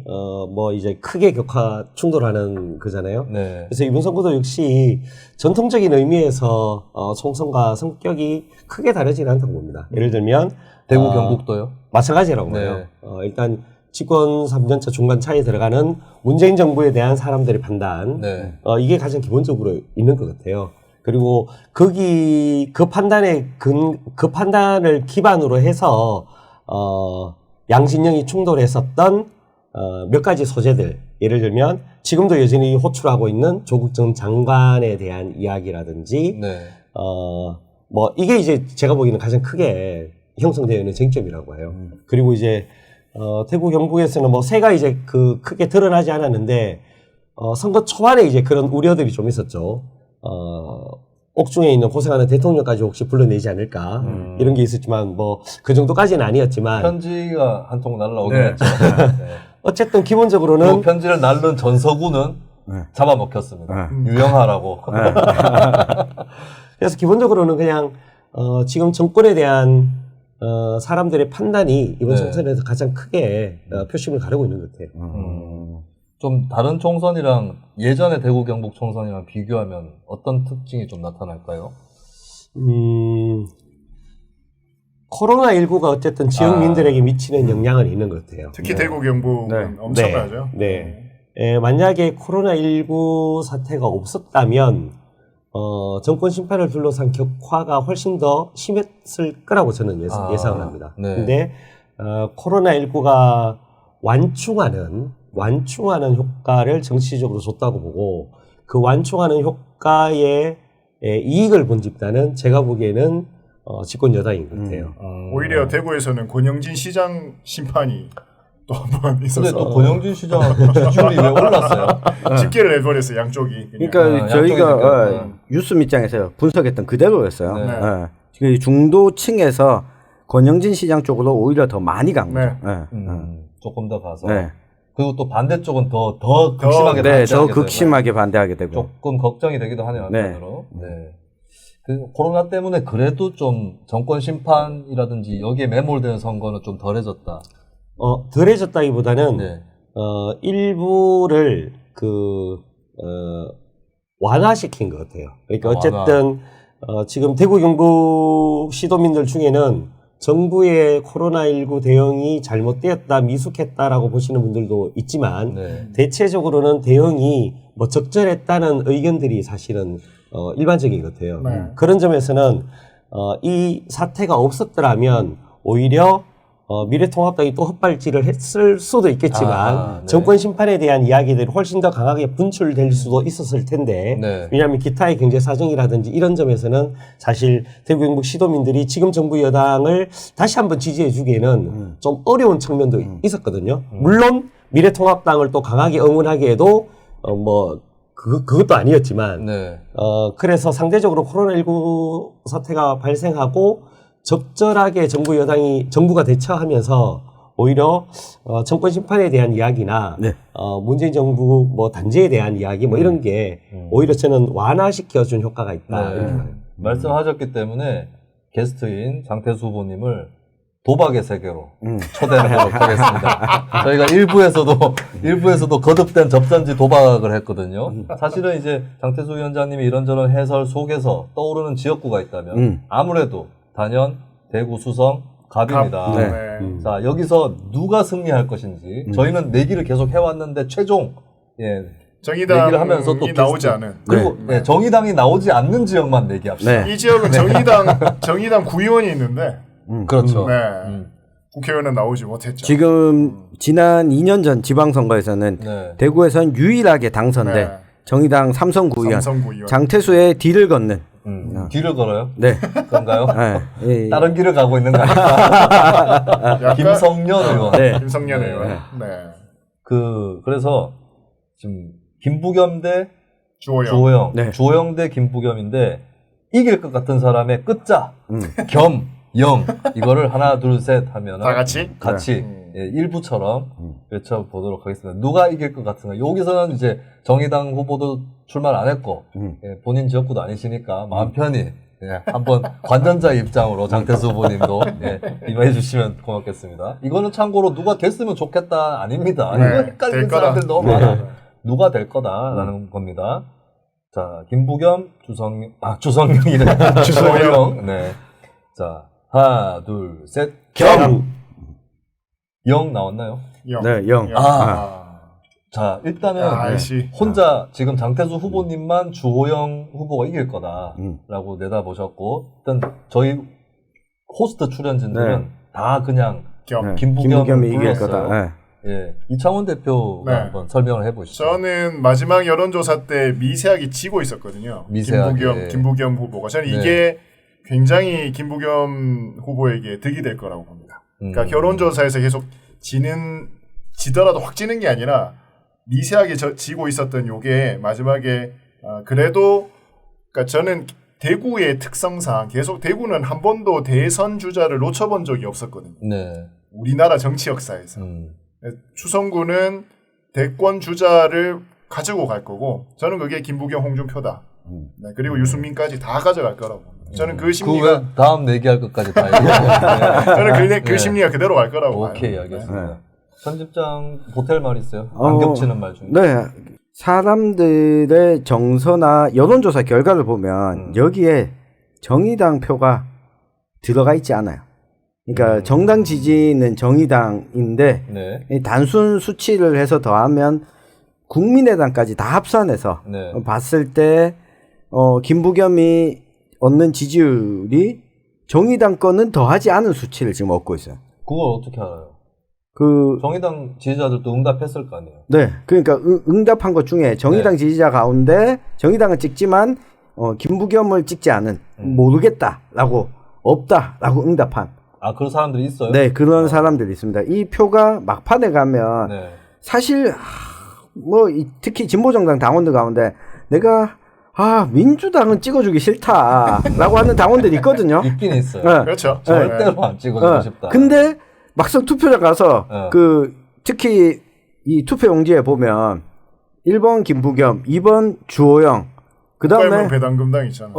뭐 이제 크게 충돌하는 거잖아요. 네. 그래서 이번 선거도 역시 전통적인 의미에서 총선과 성격이 크게 다르지는 않다고 봅니다. 예를 들면 대구 경북도요? 마찬가지라고 네. 봐요. 일단 집권 3년차 중간 차에 들어가는 문재인 정부에 대한 사람들의 판단, 네. 이게 가장 기본적으로 있는 것 같아요. 그리고 그 판단을 기반으로 해서 양진영이 충돌했었던 몇 가지 소재들, 예를 들면 지금도 여전히 호출하고 있는 조국 전 장관에 대한 이야기라든지, 네. 뭐 이게 이제 제가 보기에는 가장 크게 형성되어 있는 쟁점이라고 해요. 그리고 이제 대구 경북에서는 뭐 새가 이제 크게 드러나지 않았는데 선거 초반에 이제 그런 우려들이 좀 있었죠. 옥중에 있는 고생하는 대통령까지 혹시 불러내지 않을까 이런 게 있었지만 뭐 그 정도까지는 아니었지만 편지가 한 통 날라오긴 네. 했죠. 네. 어쨌든 그 기본적으로는 편지를 날른 전서구는 잡아먹혔습니다. 유영하라고. 그래서 기본적으로는 그냥 지금 정권에 대한 사람들의 판단이 이번 네. 총선에서 가장 크게 표심을 가르고 있는 것 같아요. 좀 다른 총선이랑 예전의 대구 경북 총선이랑 비교하면 어떤 특징이 좀 나타날까요? 코로나19가 어쨌든 지역민들에게 미치는 영향은 있는 것 같아요. 특히 대구 경북은 엄청나죠. 네. 만약에 코로나19 사태가 없었다면 정권 심판을 둘러싼 격화가 훨씬 더 심했을 거라고 저는 예상을 합니다. 네. 근데 코로나19가 완충하는 효과를 정치적으로 줬다고 보고 그 완충하는 효과에 이익을 본 집단은 제가 보기에는 집권 여당인 것 같아요. 오히려 대구에서는 권영진 시장 심판이 또 한 번 근데 있어서 또 권영진 시장은 지지율이 왜 올랐어요? 집계를 내버렸어요, 양쪽이. 그냥. 그러니까 저희가 양쪽이니까. 뉴스 밑장에서 분석했던 그대로였어요. 네. 그 중도층에서 권영진 시장 쪽으로 오히려 더 많이 간 거죠. 네. 조금 더 가서. 네. 그리고 또 반대쪽은 더 극심하게 네, 더 반대하게 극심하게 반대하게 되고. 되고. 조금 걱정이 되기도 하네요. 네. 한편으로. 네. 그 코로나 때문에 그래도 좀 정권 심판이라든지 여기에 매몰되는 선거는 좀 덜해졌다. 덜해졌다기보다는 네. 일부를 완화시킨 것 같아요. 그러니까 어쨌든 지금 대구 경북 시도민들 중에는 정부의 코로나19 대응이 잘못되었다, 미숙했다라고 보시는 분들도 있지만 네. 대체적으로는 대응이 뭐 적절했다는 의견들이 사실은 일반적인 것 같아요. 네. 그런 점에서는 이 사태가 없었더라면 오히려 미래통합당이 또 헛발질을 했을 수도 있겠지만 네. 정권 심판에 대한 이야기들이 훨씬 더 강하게 분출될 수도 있었을 텐데 네. 왜냐하면 기타의 경제 사정이라든지 이런 점에서는 사실 대구 경북 시도민들이 지금 정부 여당을 다시 한번 지지해 주기에는 좀 어려운 측면도 있었거든요. 물론 미래통합당을 또 강하게 응원하기에도 그것도 아니었지만 네. 그래서 상대적으로 코로나19 사태가 발생하고 적절하게 정부가 대처하면서 오히려 정권 심판에 대한 이야기나 네. 문재인 정부 단죄에 대한 이야기 이런 게 오히려 저는 완화시켜준 효과가 있다. 네. 이렇게 생각해요. 말씀하셨기 때문에 게스트인 장태수 후보님을 도박의 세계로 초대를 해보도록 하겠습니다. 저희가 일부에서도 거듭된 접선지 도박을 했거든요. 사실은 이제 장태수 위원장님이 이런저런 해설 속에서 떠오르는 지역구가 있다면 아무래도 단연 대구 수성 갑입니다. 네. 자, 여기서 누가 승리할 것인지 저희는 내기를 계속 해왔는데 최종 정의당이 내기를 하면서 또 나오지 않은. 그리고 정의당이 나오지 않는 지역만 내기합시다. 네. 이 지역은 정의당 구의원이 있는데 그렇죠. 네. 국회의원은 나오지 못했죠. 지금 지난 2년 전 지방선거에서는 네. 대구에선 유일하게 당선된 네. 정의당 삼성구의원 삼성구의원. 장태수의 뒤를 걷는 뒤를 걸어요? 네. 그런가요? 네. 다른 길을 가고 있는 거 아닐까? 약간- 김성년 의원. 네. 김성년 네. 의원. 네. 그래서 지금 김부겸 대 주호영. 주호영. 네. 주호영 대 김부겸인데 이길 것 같은 사람의 끝자 겸, 영 이거를 하나 둘 셋 하면 다 같이? 같이 일부처럼 외쳐보도록 하겠습니다. 누가 이길 것 같은가? 여기서는 이제 정의당 후보도 출마를 안 했고 본인 지역구도 아니시니까 마음 편히 한번 관전자 입장으로 장태수 후보님도 임해 주시면 고맙겠습니다. 이거는 참고로 누가 됐으면 좋겠다 아닙니다. 네, 이거 헷갈리는 될 거다. 사람들 너무 많아. 누가 될 거다라는 겁니다. 자, 김부겸, 주성영이네. 주성영. 네. 자, 하나, 둘, 셋. 영 나왔나요? 영. 네, 영. 자, 일단은 아이씨. 혼자 지금 장태수 후보님만 주호영 후보가 이길 거다라고 내다보셨고, 일단 저희 호스트 출연진들은 네. 다 그냥 겸. 김부겸이 이길 불렀어요. 거다. 네. 예, 이창원 대표가 네. 한번 설명을 해보시죠. 저는 마지막 여론조사 때 미세하게 지고 있었거든요. 미세하게. 김부겸 후보가. 저는 네. 이게 굉장히 김부겸 후보에게 득이 될 거라고 봅니다. 그러니까 여론조사에서 계속 지더라도 확 지는 게 아니라 미세하게 지고 있었던 요게 마지막에 그래도 그러니까 저는 대구의 특성상 계속 대구는 한 번도 대선 주자를 놓쳐본 적이 없었거든요. 네. 우리나라 정치 역사에서. 추성구는 대권 주자를 가지고 갈 거고 저는 그게 김부겸 홍준표다. 네, 그리고 유승민까지 다 가져갈 거라고 봅니다. 저는 그 심리가 그 왜 다음 내기할 것까지 다 얘기해요. 저는 그 네. 심리가 그대로 갈 거라고 봐요. 오케이, 알겠습니다. 네. 편집장 보탤 말 있어요? 안 겹치는 말 중에. 네. 사람들의 정서나 여론조사 결과를 보면 여기에 정의당 표가 들어가 있지 않아요. 그러니까 정당 지지는 정의당인데 네. 이 단순 수치를 해서 더하면 국민의당까지 다 합산해서 네. 봤을 때 김부겸이 얻는 지지율이 정의당 거는 더하지 않은 수치를 지금 얻고 있어요. 그걸 어떻게 알아요? 그 정의당 지지자들도 응답했을 거 아니에요? 네, 그러니까 응답한 것 중에 정의당 네. 지지자 가운데 정의당을 찍지만 김부겸을 찍지 않은 모르겠다라고 없다라고 응답한 그런 사람들이 있어요? 네 그런 사람들이 있습니다. 이 표가 막판에 가면 네. 사실 특히 진보정당 당원들 가운데 내가 민주당은 찍어주기 싫다라고 하는 당원들이 있거든요. 있긴 있어요. 네. 그렇죠. 절대로 안 찍어주고 싶다. 근데 막상 투표장 가서 네. 특히 이 투표용지에 보면 1번 김부겸, 2번 주호영, 그다음에 배당금당 있잖아.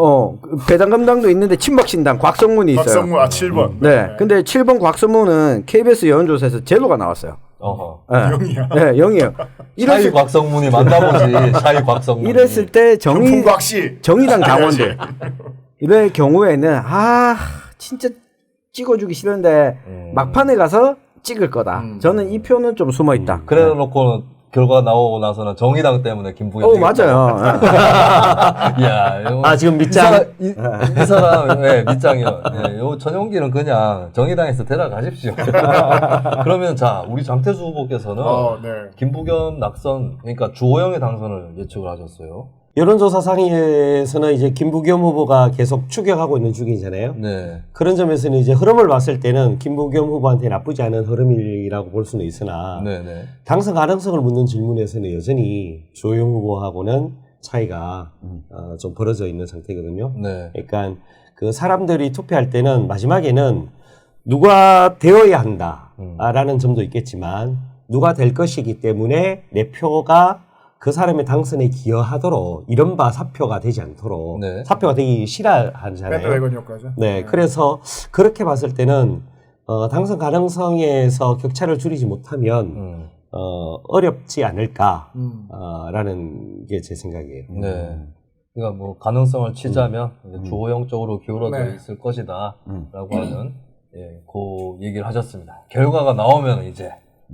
배당금당도 있는데 친박신당 곽성문이 있어요. 박성문 7번. 네. 근데 7번 곽성문은 KBS 여론조사에서 제로가 나왔어요. 어허. 네. 0이야. 네, 0이에요. 샤이 곽성문이 만나보지. 샤이 곽성문. 이랬을 때 풍곽씨. 정의당 당원들 이럴 경우에는 진짜 찍어주기 싫은데 막판에 가서 찍을 거다. 저는 이 표는 좀 숨어 있다. 그래놓고는 결과 나오고 나서는 정의당 때문에 김부겸. 맞아요. 야, 지금 밑장. 이 사람, 네, 밑장이요. 네, 요 전용기는 그냥 정의당에서 데려가십시오. 그러면 자, 우리 장태수 후보께서는 네. 김부겸 낙선, 그러니까 주호영의 당선을 예측을 하셨어요. 여론조사 상위에서는 이제 김부겸 후보가 계속 추격하고 있는 중이잖아요. 네. 그런 점에서는 이제 흐름을 봤을 때는 김부겸 후보한테 나쁘지 않은 흐름이라고 볼 수는 있으나 네네. 당선 가능성을 묻는 질문에서는 여전히 주호영 후보하고는 차이가 좀 벌어져 있는 상태거든요. 네. 그러니까 그 사람들이 투표할 때는 마지막에는 누가 되어야 한다라는 점도 있겠지만 누가 될 것이기 때문에 내 표가 그 사람의 당선에 기여하도록 이른바 사표가 되지 않도록 네. 사표가 되기 싫어하잖아요. 밴드웨건 효과죠. 네, 그래서 그렇게 봤을 때는 당선 가능성에서 격차를 줄이지 못하면 어렵지 않을까라는 게 제 생각이에요. 네. 그러니까 뭐 가능성을 치자면 이제 주호영 쪽으로 기울어져 네. 있을 것이다라고 하는 예, 그 얘기를 하셨습니다. 결과가 나오면 이제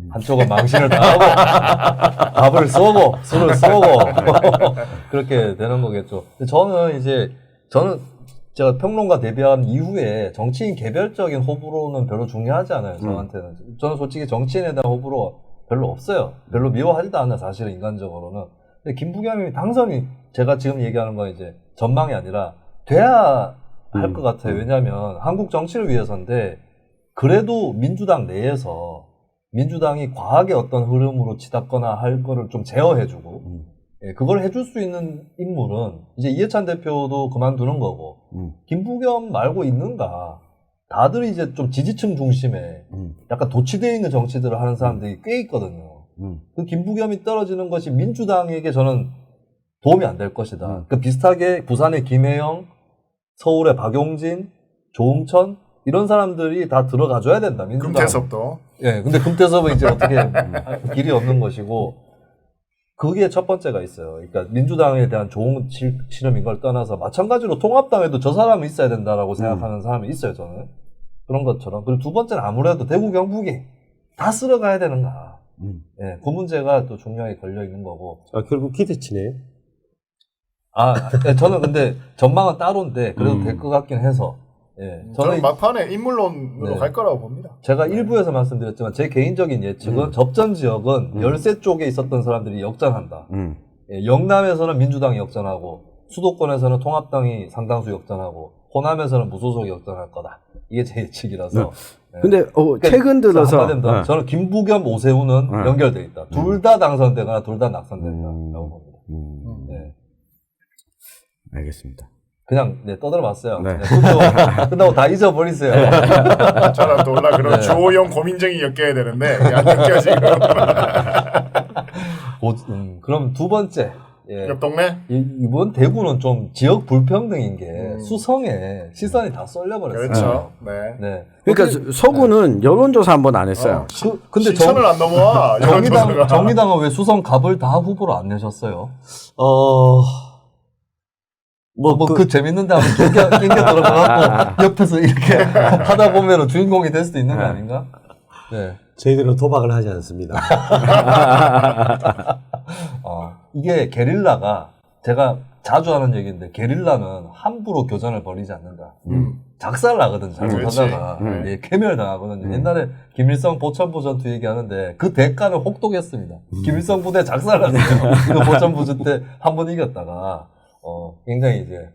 한쪽은 망신을 당하고 밥을 쏘고 술을 쏘고 그렇게 되는 거겠죠. 근데 저는 제가 평론가 데뷔한 이후에 정치인 개별적인 호불호는 별로 중요하지 않아요. 저한테는. 저는 솔직히 정치인에 대한 호불호 별로 없어요. 별로 미워하지도 않아요. 사실은 인간적으로는. 근데 김부겸이 당선이 제가 지금 얘기하는 건 이제 전망이 아니라 돼야 할 것 같아요. 왜냐하면 한국 정치를 위해서인데 그래도 민주당 내에서 민주당이 과하게 어떤 흐름으로 치닫거나 할 거를 좀 제어해주고 예, 그걸 해줄 수 있는 인물은 이제 이해찬 대표도 그만두는 거고 김부겸 말고 있는가. 다들 이제 좀 지지층 중심에 약간 도취되어 있는 정치들을 하는 사람들이 꽤 있거든요. 그 김부겸이 떨어지는 것이 민주당에게 저는 도움이 안 될 것이다. 그 비슷하게 부산의 김혜영, 서울의 박용진, 조응천 이런 사람들이 다 들어가줘야 된다. 민주당. 금태섭도. 예, 근데 금태섭은 이제 어떻게 길이 없는 것이고 그게 첫 번째가 있어요. 그러니까 민주당에 대한 좋은 실험인 걸 떠나서 마찬가지로 통합당에도 저 사람은 있어야 된다라고 생각하는 사람이 있어요. 저는 그런 것처럼. 그리고 두 번째는 아무래도 대구 경북이 다 쓸어가야 되는가. 예, 그 문제가 또 중요하게 걸려 있는 거고. 결국 기대치네요. 예, 저는 근데 전망은 따로인데 그래도 될 것 같긴 해서. 예, 저는 막판에 인물론으로 네. 갈 거라고 봅니다. 제가 일부에서 말씀드렸지만 제 개인적인 예측은 접전 지역은 열세 쪽에 있었던 사람들이 역전한다. 예, 영남에서는 민주당이 역전하고 수도권에서는 통합당이 상당수 역전하고 호남에서는 무소속이 역전할 거다. 이게 제 예측이라서. 예. 근데 그러니까 최근 들어서 한마디로 더, 저는 김부겸, 오세훈은 연결돼 있다. 둘 다 당선되거나 둘 다 낙선된다라고 봅니다. 네. 알겠습니다. 그냥 떠들어봤어요. 네. 투표 끝나고 다 잊어버리세요. 저랑 또 올라 그런 주호영 고민정이 엮여야 되는데 이게 안 엮여 지금. 그럼 두 번째. 예. 옆 동네? 이번 대구는 좀 지역 불평등인 게 수성에 시선이 다 쏠려버렸어요. 그렇죠. 네. 네. 그러니까 서구는 여론조사 한 번 안 했어요. 근데 신천을 안 넘어와. 정의당은 왜 수성 갑을 다 후보로 안 내셨어요? 그 재밌는데 한번 낑겨 들어가고 옆에서 이렇게 하다 보면 주인공이 될 수도 있는 거 아닌가? 네. 저희들은 도박을 하지 않습니다. 이게 게릴라가 제가 자주 하는 얘기인데 게릴라는 함부로 교전을 벌이지 않는다. 작살 나거든 잘못하다가 예, 괴멸당하거든요. 옛날에 김일성 보천부 전투 얘기하는데 그 대가는 혹독했습니다. 김일성 부대 작살 났어요. 그 보천부 전투 때 한 번 이겼다가 굉장히 이제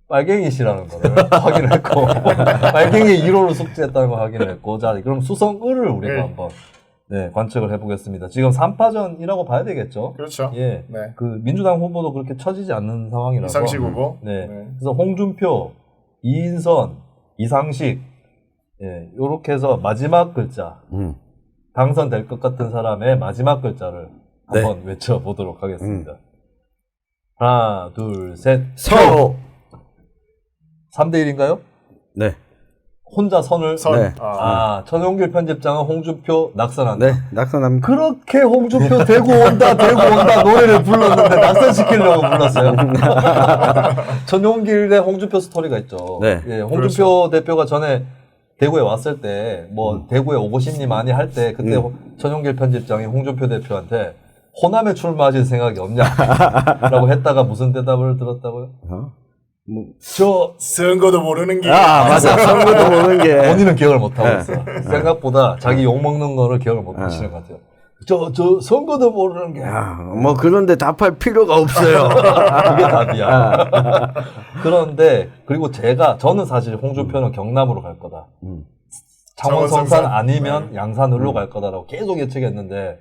빨갱이시라는 거를 확인을 했고 빨갱이 1호를 숙지했다는 걸 확인을 했고 자 그럼 수성을을 우리가 한번 관측을 해보겠습니다. 지금 3파전이라고 봐야 되겠죠? 그렇죠. 예. 네. 그 민주당 후보도 그렇게 처지지 않는 상황이라서. 이상식 후보. 네. 네. 그래서 홍준표, 이인선, 이상식, 예, 요렇게 해서 마지막 글자 당선될 것 같은 사람의 마지막 글자를 한번 외쳐보도록 하겠습니다. 하나, 둘, 셋. 서. 3대1인가요? 네. 혼자 선을. 선. 천용길 편집장은 홍준표 낙선한다. 네. 낙선합니다. 그렇게 홍준표 대구 온다 노래를 불렀는데 낙선시키려고 불렀어요. 천용길의 홍준표 스토리가 있죠. 네. 예, 홍준표 대표가 전에 대구에 왔을 때, 대구에 오고 싶니 많이 할 때, 그때 천용길 편집장이 홍준표 대표한테 호남에 출마하실 생각이 없냐라고 했다가 무슨 대답을 들었다고요? 저 선거도 모르는 게 맞아. 선거도 모르는 게. 본인은 기억을 못 하고 있어. 생각보다 자기 욕 먹는 거를 기억을 못 하시는 것 같아요. 저 선거도 모르는 게 뭐 그런데 답할 필요가 없어요. 그게 답이야. 그런데 그리고 저는 사실 홍준표는 경남으로 갈 거다. 창원 성산 아니면 양산으로 갈 거다라고 계속 예측했는데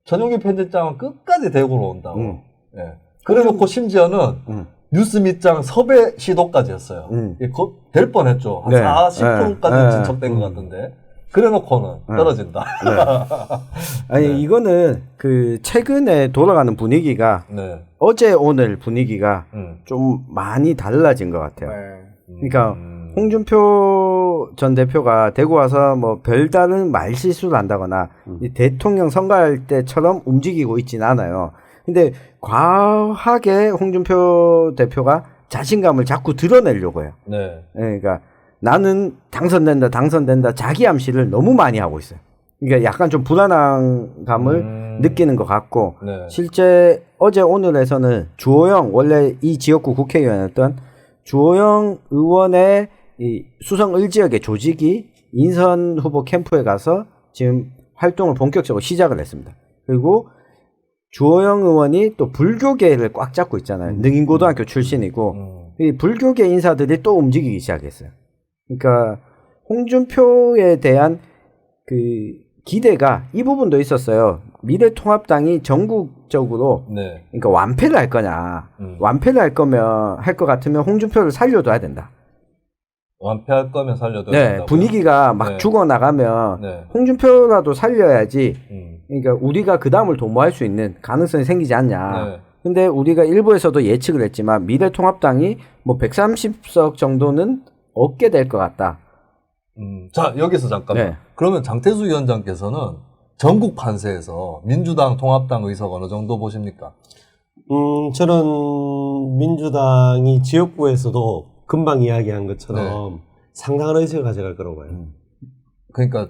전용기 편집장은 끝까지 대구로 온다고. 예. 그래놓고 심지어는 뉴스 밑장 섭외 시도까지 했어요. 이게 될 뻔했죠. 한 네. 40%까지 네. 진척된 것 같은데. 그래놓고는 떨어진다. 아니 이거는 그 최근에 돌아가는 분위기가 네. 어제 오늘 분위기가 좀 많이 달라진 것 같아요. 네. 그러니까 홍준표 전 대표가 대구 와서 뭐 별다른 말실수를 한다거나 이 대통령 선거할 때처럼 움직이고 있지는 않아요. 근데 과하게 홍준표 대표가 자신감을 자꾸 드러내려고 해요. 네. 그러니까 나는 당선된다 자기 암시를 너무 많이 하고 있어요. 그러니까 약간 좀 불안한 감을 느끼는 것 같고 네. 실제 어제 오늘에서는 주호영 원래 이 지역구 국회의원이었던 주호영 의원의 이 수성 을지역의 조직이 인선 후보 캠프에 가서 지금 활동을 본격적으로 시작을 했습니다. 그리고 주호영 의원이 또 불교계를 꽉 잡고 있잖아요. 능인고등학교 출신이고 이 불교계 인사들이 또 움직이기 시작했어요. 그러니까 홍준표에 대한 그 기대가 이 부분도 있었어요. 미래통합당이 전국적으로 네. 그러니까 완패를 할 거냐. 완패를 할 것 같으면 홍준표를 살려둬야 된다. 완패할 거면 살려도 네, 된다고요? 분위기가 막 네. 죽어나가면 네. 홍준표라도 살려야지. 그러니까 우리가 그 다음을 도모할 수 있는 가능성이 생기지 않냐. 네. 근데 우리가 일부에서도 예측을 했지만 미래통합당이 뭐 130석 정도는 얻게 될 것 같다. 자, 여기서 잠깐만. 네. 그러면 장태수 위원장께서는 전국 판세에서 민주당, 통합당 의석 어느 정도 보십니까? 저는 민주당이 지역구에서도 금방 이야기한 것처럼 상당한 의석을 가져갈 거라고 봐요. 그러니까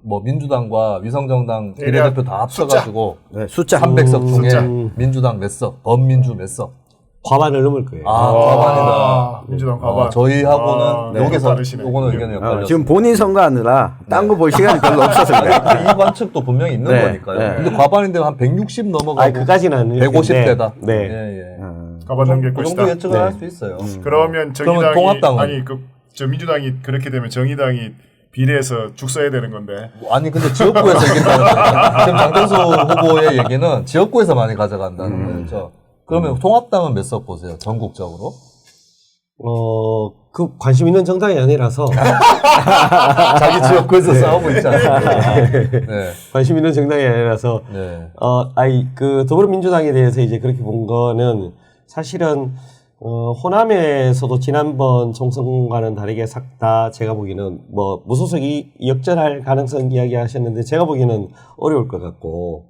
뭐 민주당과 위성정당 대략 비례대표 다 합쳐가지고 네, 숫자. 300석 중에 숫자. 민주당 몇 석, 범민주 몇 석? 과반을 넘을 거예요. 과반이다. 민주당 과반. 저희하고는 여기서 다르시네. 요거는 의견이 엇갈렸어요. 지금 본인 선거하느라 딴 거 볼 시간이 별로 없어서 그래요. 이 관측도 분명히 있는 네. 거니까요. 네. 근데 과반인데 한 160 넘어가고 아니, 그까지는 아니에요. 150대다. 네. 예, 예. 과반 넘길 그 것이다. 정도 예측을 네. 할 수 있어요. 그러면 그러면 정의당이 통합당은? 아니 저 민주당이 그렇게 되면 정의당이 비례해서 죽 써야 되는 건데. 아니 근데 지역구에서 이긴다는 거죠. 지금 장태수 후보의 얘기는 지역구에서 많이 가져간다는 거죠. 그러면 통합당은 몇 석 보세요? 전국적으로? 그 관심 있는 정당이 아니라서 자기 지역구에서 싸우고 있잖아요. 네. 관심 있는 정당이 아니라서 네. 그 더불어민주당에 대해서 이제 그렇게 본 거는 사실은 호남에서도 지난번 총선과는 다르게 싹 다 제가 보기에는 뭐 무소속이 역전할 가능성 이야기하셨는데 제가 보기에는 어려울 것 같고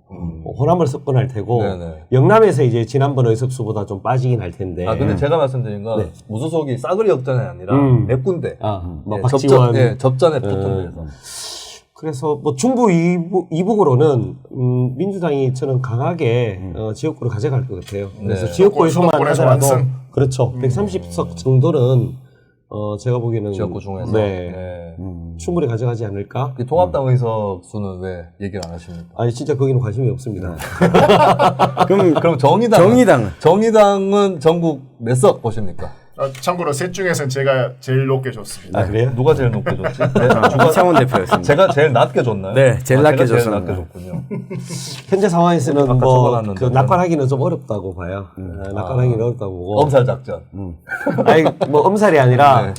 호남을 석권할 테고 네네. 영남에서 이제 지난번 의석수보다 좀 빠지긴 할 텐데. 근데 제가 말씀드린 건 네. 무소속이 싸그리 역전이 아니라 몇 군데. 뭐 네, 박지원. 접전에 붙은 데서. 그래서 뭐 중부 이북으로는 민주당이 저는 강하게 지역구를 가져갈 것 같아요. 그래서 네. 지역구에서만 수도권에서 하더라도 완승. 그렇죠. 130석 정도는 제가 보기에는 지역구 중에서. 네. 네. 충분히 가져가지 않을까? 그 통합당 의석 수는 왜 얘기를 안 하십니까? 아니 진짜 거기는 관심이 없습니다. 그럼 정의당은 전국 몇 석 보십니까? 참고로 셋 중에서는 제가 제일 높게 줬습니다. 아 그래요? 누가 제일 높게 줬지? 이창원 대표였습니다. 제가 제일 낮게 줬나요? 네, 제일 낮게 제가 제일 줬습니다. 낮게 줬군요. 현재 상황에서는 아까 뭐 적어놨는데. 그 낙관하기는 좀 어렵다고 봐요. 낙관하기는 어렵다고 보고. 엄살 작전. 아니 뭐 엄살이 아니라 네.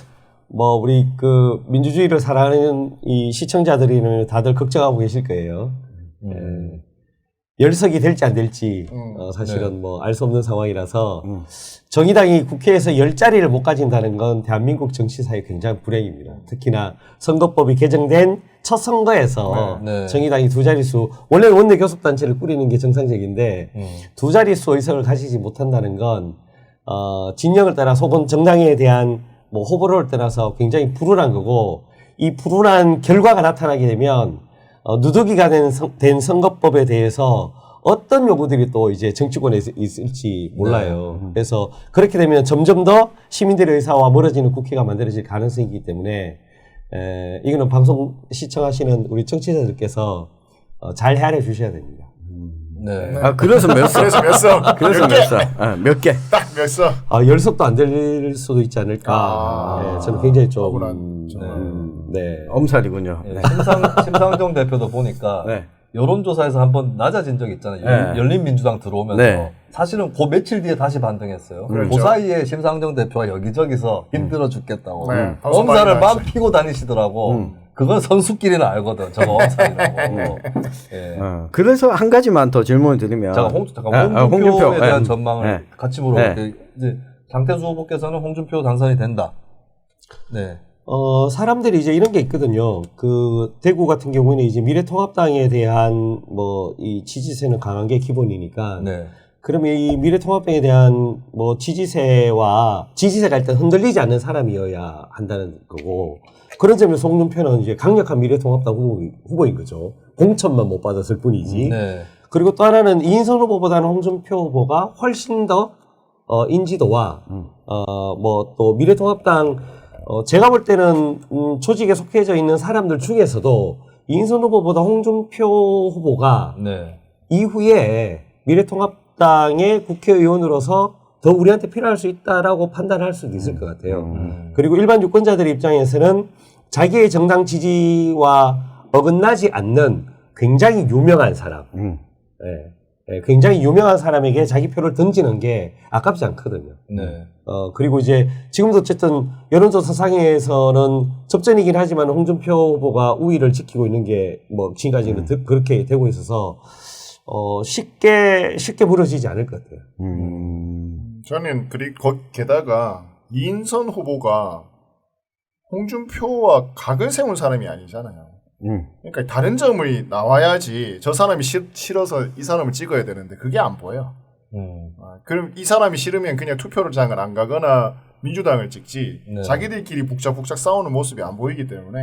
뭐 우리 그 민주주의를 사랑하는 이 시청자들이 다들 걱정하고 계실 거예요. 열석이 될지 안 될지 사실은 뭐 알 수 없는 상황이라서 정의당이 국회에서 10자리를 못 가진다는 건 대한민국 정치사에 굉장히 불행입니다. 특히나 선거법이 개정된 첫 선거에서 네. 정의당이 2자릿수 원래는 원내 교섭단체를 꾸리는 게 정상적인데 2자릿수 의석을 가지지 못한다는 건 진영을 따라서 혹은 정당에 대한 뭐 호불호를 떠나서 굉장히 불운한 거고 이 불운한 결과가 나타나게 되면 누더기가 된 선거법에 대해서 어떤 요구들이 또 이제 정치권에 있을지 몰라요. 그래서 그렇게 되면 점점 더 시민들의 의사와 멀어지는 국회가 만들어질 가능성이 있기 때문에 이거는 방송 시청하시는 우리 청취자들께서 잘 헤아려 주셔야 됩니다. 네. 아, 그래서 몇 석? 그래서 몇 석? 그래서 몇 석? 몇 개? 딱 몇 석? 열석도 안 될 수도 있지 않을까. 저는 굉장히 좀 억울한, 네. 엄살이군요. 예, 심상정 대표도 보니까 네. 여론조사에서 한번 낮아진 적이 있잖아요. 네. 열린민주당 들어오면서 네. 사실은 그 며칠 뒤에 다시 반등했어요. 그렇죠. 그 사이에 심상정 대표가 여기저기서 힘들어 죽겠다고 네, 방송 많이 엄살을 막 나왔죠. 피고 다니시더라고. 그건 선수끼리는 알거든. 저거 엄살이라고. 예. 그래서 한 가지만 더 질문을 드리면. 잠깐 홍준표에 홍준표. 대한 네. 전망을 네. 같이 물어볼게요. 네. 이제 장태수 후보께서는 홍준표 당선이 된다. 네. 사람들이 이제 이런 게 있거든요. 그 대구 같은 경우에는 이제 미래통합당에 대한 뭐 이 지지세는 강한 게 기본이니까. 네. 그러면 이 미래통합당에 대한 뭐 지지세가 일단 흔들리지 않는 사람이어야 한다는 거고, 그런 점에서 홍준표는 이제 강력한 미래통합당 후보인 거죠. 공천만 못 받았을 뿐이지. 네. 그리고 또 하나는 이인선 후보보다는 홍준표 후보가 훨씬 더 인지도와 뭐 또 미래통합당 제가 볼 때는 조직에 속해져 있는 사람들 중에서도 이인선 후보보다 홍준표 후보가 네. 이후에 미래통합당의 국회의원으로서 더 우리한테 필요할 수 있다라고 판단할 수도 있을 것 같아요. 그리고 일반 유권자들의 입장에서는 자기의 정당 지지와 어긋나지 않는 굉장히 유명한 사람, 굉장히 유명한 사람에게 자기 표를 던지는 게 아깝지 않거든요. 네. 그리고 이제 지금도 어쨌든 여론조사 상에서는 접전이긴 하지만 홍준표 후보가 우위를 지키고 있는 게 뭐 지금까지는 그렇게 되고 있어서 쉽게 무너지지 않을 것 같아요. 저는 게다가 이인선 후보가 홍준표와 각을 세운 사람이 아니잖아요. 그러니까 다른 점이 나와야지 저 사람이 싫어서 이 사람을 찍어야 되는데 그게 안 보여. 그럼 이 사람이 싫으면 그냥 투표장을 안 가거나 민주당을 찍지 네. 자기들끼리 북적북적 싸우는 모습이 안 보이기 때문에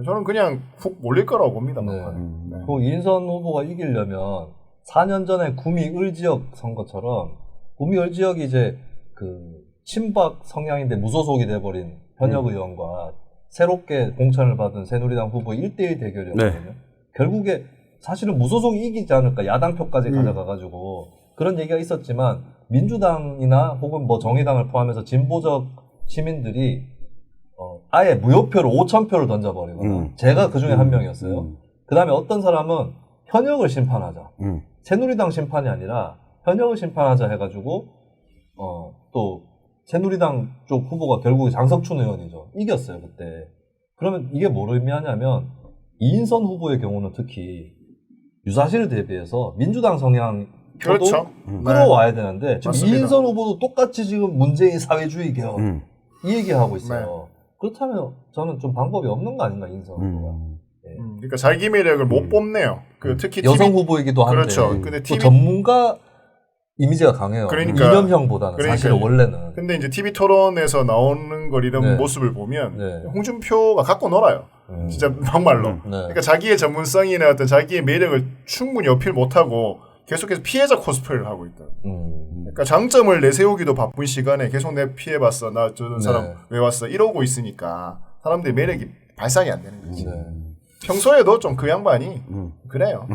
저는 그냥 훅 몰릴 거라고 봅니다. 네. 네. 그 이인선 후보가 이기려면 4년 전에 구미 을지역 선거처럼 구미 을지역이 이제 그 친박 성향인데 무소속이 돼버린 현역 의원과 새롭게 공천을 받은 새누리당 후보 1대1 대결이었거든요. 결국에 사실은 무소속이 이기지 않을까 야당표까지 가져가가지고 그런 얘기가 있었지만 민주당이나 혹은 뭐 정의당을 포함해서 진보적 시민들이 아예 무효표를 5,000표를 던져버리거나 제가 그 중에 한 명이었어요. 그 다음에 어떤 사람은 현역을 심판하자. 새누리당 심판이 아니라 현역을 심판하자 해가지고 또 새누리당 쪽 후보가 결국에 장석춘 의원이죠. 이겼어요 그때. 그러면 이게 뭘 의미하냐면 이인선 후보의 경우는 특히 유사시를 대비해서 민주당 성향 그렇죠. 끌어와야 되는데 지금 맞습니다. 이인선 후보도 똑같이 지금 문재인 사회주의 개혁 이 얘기하고 있어요. 그렇다면 저는 좀 방법이 없는 거 아닌가 이인선 후보가. 그러니까 자기 매력을 못 뽐내요. 그 특히 여성 TV 후보이기도 한데 그렇죠. 근데 또 TV 전문가 이미지가 강해요. 그러니까. 이념형보다는 사실은 원래는. 근데 이제 TV 토론에서 나오는 걸 이런 네. 모습을 보면 네. 홍준표가 갖고 놀아요. 진짜 막말로. 네. 그러니까 자기의 전문성이나 어떤 자기의 매력을 충분히 어필 못하고 계속해서 피해자 코스프레를 하고 있다. 그러니까 장점을 내세우기도 바쁜 시간에 계속 내 피해봤어. 나 저런 사람 네. 왜 왔어? 이러고 있으니까 사람들이 매력이 발산이 안 되는 거지. 네. 평소에도 좀 그 양반이 그래요.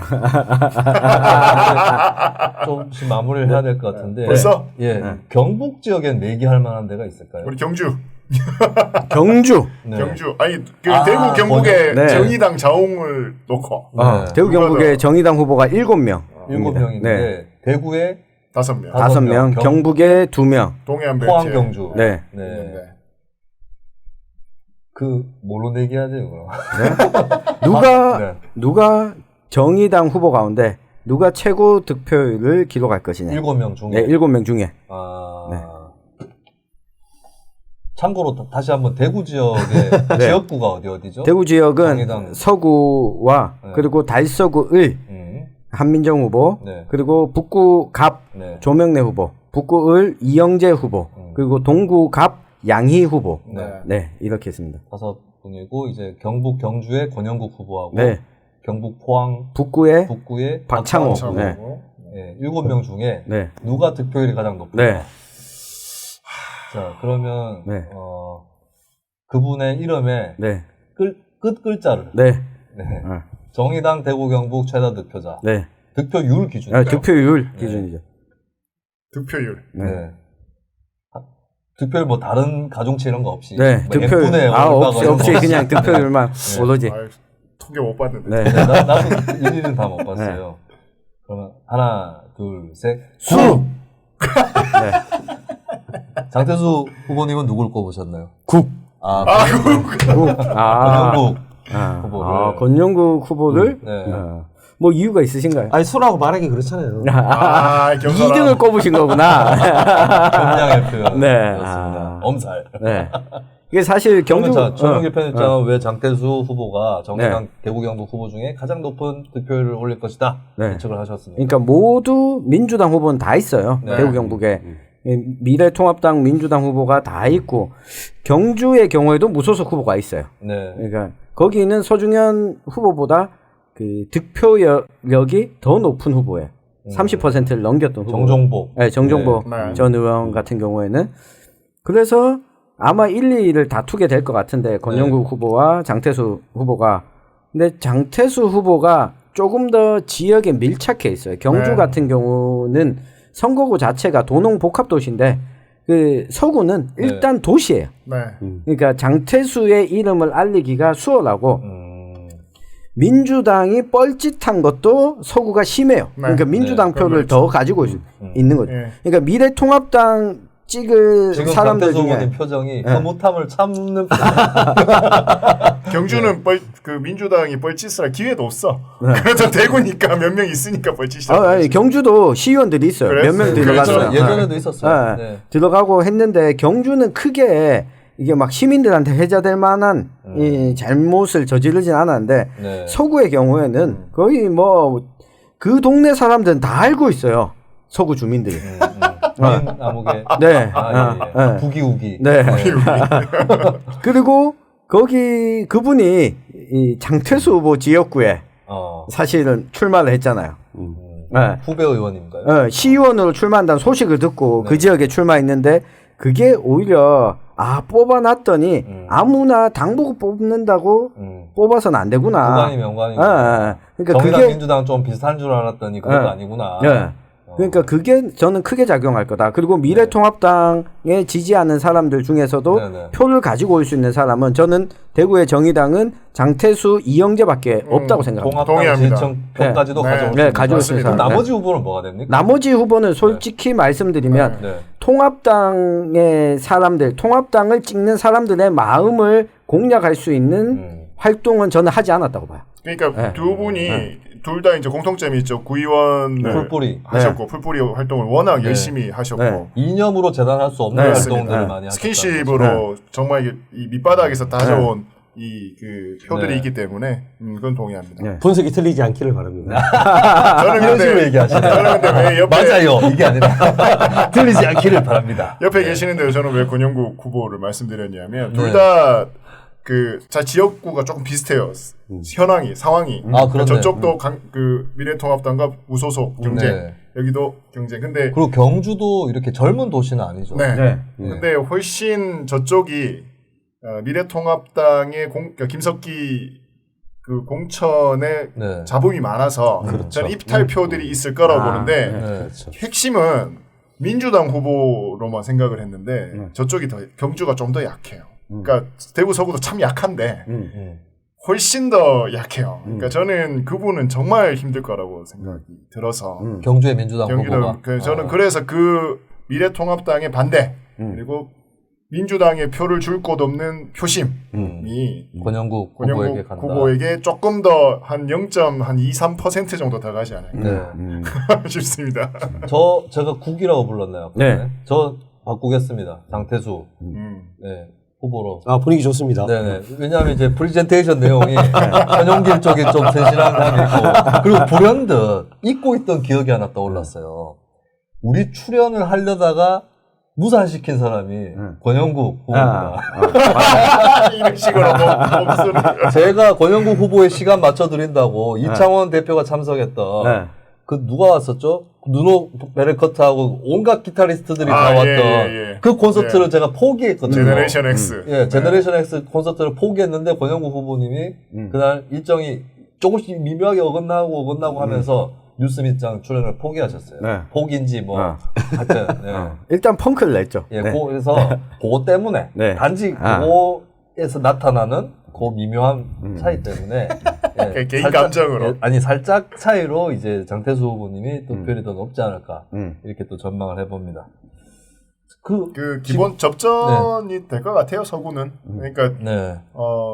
조금씩 마무리를 해야 될 것 같은데. 벌써? 예. 경북 지역엔 내기할 만한 데가 있을까요? 우리 경주. 경주. 네. 경주. 아니 그 아, 대구 경북에 네. 정의당 자웅을 놓고 네. 대구 경북의 정의당 후보가 7명. 7명인데 네. 대구에 5명. 5명, 경북에 2명. 동해안 벨트. 포항 경주. 네. 네. 그 뭘로 내기해야 돼요, 그럼? 누가 정의당 후보 가운데 누가 최고 득표율을 기록할 것이냐. 7명 중에. 네, 7명 중에. 참고로 다시 한번 대구 지역의 지역구가 어디죠? 대구 지역은 정의당. 서구와 그리고 달서구 을 한민정 후보, 네. 그리고 북구 갑 네. 조명래 후보, 북구 을 이영재 후보, 그리고 동구 갑 양희 후보. 네. 네, 이렇게 했습니다. 5분이고 이제 경북 경주의 권영국 후보하고 네. 경북 포항 북구에 북구의 박창호. 박창호 네. 후보. 예, 7명 중에 네. 누가 득표율이 가장 높을까? 네. 자, 그러면 네. 그분의 이름에 네. 끝 글자를 네. 네. 어. 정의당 대구 경북 최다 득표자 네. 득표율 기준이죠. 득표율 기준이죠. 득표율. 네. 네. 득표율 뭐 다른 가중치 이런 거 없이 네. 뭐 득표율. F분의 없이 그냥 득표율만 오로지. 아, 통계 못 봤는데. 네. 네, 나도 일일은 다 못 봤어요. 그러면 하나, 둘, 셋. 수! 네. 장태수 후보님은 누굴 꼽으셨나요? 국. 권영국 후보를. 권영국 후보를 네. 뭐 이유가 있으신가요? 아니 수라고 말하기 그렇잖아요. 경선아. 2등을 꼽으신 거구나. 경량의 표현. 네. 였습니다. 엄살. 네. 이게 사실 경주 최명길 편집장은 왜 장태수 후보가 정의당 대구 경북 후보 중에 가장 높은 득표율을 올릴 것이다 네. 예측을 하셨습니다. 그러니까 모두 민주당 후보는 다 있어요. 네. 대구 경북에 미래통합당 민주당 후보가 다 있고 경주의 경우에도 무소속 후보가 있어요. 네. 그러니까 거기 있는 서중현 후보보다 그 득표력이 더 높은 후보예요. 30%를 넘겼던 후보. 정종복. 네, 정종복 네. 전 의원 같은 경우에는 그래서 아마 1, 2위를 다투게 될 것 같은데 권영국 후보와 장태수 후보가 근데 장태수 후보가 조금 더 지역에 밀착해 있어요. 경주 네. 같은 경우는 선거구 자체가 도농 복합 도시인데 그 서구는 일단 도시예요. 네. 그러니까 장태수의 이름을 알리기가 수월하고 민주당이 뻘짓한 것도 서구가 심해요. 네. 그러니까 민주당 네. 표를 더 가지고 있는 거죠. 네. 그러니까 미래통합당 찍을 지금 사람들 장태수 중에 후보님 표정이 흐뭇함을 참는 경주는 그 민주당이 뻘짓을 할 기회도 없어. 그래도 대구니까 몇 명 있으니까 뻘짓이라고. 아니, 경주도 시의원들이 있어요. 몇 명 그랬어요. 들어갔어요. 예전에도 있었어요. 네. 네. 들어가고 했는데 경주는 크게 이게 막 시민들한테 회자될 만한 이 잘못을 저지르진 않았는데 네. 서구의 경우에는 거의 뭐 그 동네 사람들은 다 알고 있어요. 서구 주민들이. 남욱의 네. 예. 부기우기. 네. 그리고 거기 그분이 이 장태수 후보 지역구에 사실은 출마를 했잖아요. 네. 후배 의원인가요? 시의원으로 출마한다는 소식을 듣고 그 지역에 출마했는데 그게 오히려 뽑아놨더니 아무나 당보고 뽑는다고 뽑아서는 안 되구나. 무관이 명관이. 그러니까 정의당 그게 민주당 좀 비슷한 줄 알았더니 그것도 아니구나. 그러니까 그게 저는 크게 작용할 거다. 그리고 미래통합당에 지지하는 사람들 중에서도 네네. 표를 가지고 올 수 있는 사람은 저는 대구의 정의당은 장태수, 이영재밖에 없다고 생각합니다. 통합당 동의합니다. 진청표까지도 네. 가져올 수 네, 있는 가져올 수 있는 그럼 사람. 나머지 후보는 뭐가 됩니까? 나머지 후보는 솔직히 말씀드리면 네. 통합당의 사람들, 통합당을 찍는 사람들의 마음을 공략할 수 있는 활동은 저는 하지 않았다고 봐요. 그러니까 두 분이 둘 다 이제 공통점이 있죠. 구의원을 풀뿌리. 하셨고 풀뿌리 활동을 워낙 열심히 하셨고 네. 이념으로 재단할 수 없는 활동들을 많이 하셨다. 스킨십으로 정말 이게 이 밑바닥에서 다져온 이 그 표들이 네. 있기 때문에 그건 동의합니다. 네. 분석이 틀리지 않기를 바랍니다. 저는 이런 식으로 근데 얘기하시네요. 저는 근데 왜 옆에 맞아요. 이게 아니라 들리지 않기를 바랍니다. 옆에 계시는데 저는 왜 권영국 후보를 말씀드렸냐면 네. 둘 다 그 지역구가 조금 비슷해요. 현황이 상황이. 그렇네. 저쪽도 그 미래통합당과 무소속 경쟁, 네. 여기도 경쟁. 근데 그리고 경주도 이렇게 젊은 도시는 아니죠. 네. 근데 훨씬 저쪽이 미래통합당의 그러니까 김석기 그 공천에 네. 잡음이 많아서 저는 입탈표들이 있을 거라고 보는데 네. 핵심은 민주당 후보로만 생각을 했는데 저쪽이 더 경주가 좀 더 약해요. 그러니까 대구 서구도 참 약한데 훨씬 더 약해요. 그러니까 저는 그분은 정말 힘들 거라고 생각이 들어서 경주의 민주당 후보가. 저는 그래서 그 미래통합당의 반대 그리고 민주당의 표를 줄 곳 없는 표심이 권영국 후보에게 간다. 후보에게 조금 더 한 0.23% 정도 더 가지 않을까 네. 싶습니다. 제가 국이라고 불렀나요? 네. 저 바꾸겠습니다. 장태수. 네. 후보로. 분위기 좋습니다. 네네. 왜냐하면 이제 프리젠테이션 내용이 전용길 쪽에 좀 튼실한 감이 있고, 그리고 불현듯 잊고 있던 기억이 하나 떠올랐어요. 우리 출연을 하려다가 무산시킨 사람이 권영국 후보입니다. 이런 식으로 목소리. 제가 권영국 후보의 시간 맞춰드린다고 이창원 대표가 참석했던 그 누가 왔었죠? 누노 베르커트하고 온갖 기타리스트들이 다 왔던 예. 그 콘서트를 예. 제가 포기했거든요. 제너레이션 X. 예, 제너레이션 X 콘서트를 포기했는데 권영국 후보님이 그날 일정이 조금씩 미묘하게 어긋나고 하면서 뉴스미장 출연을 포기하셨어요. 네. 포기인지 뭐 하여튼 네. 일단 펑크를 냈죠. 예, 네. 그래서 그거 때문에 네. 단지 그거에서 나타나는 그 미묘한 차이 때문에 예, 개인 감정으로. 아니 살짝 차이로 이제 장태수 후보님이 득표율이 더 높지 않을까 이렇게 또 전망을 해봅니다. 그 기본 접전이 될 것 같아요. 서구는. 그러니까 네.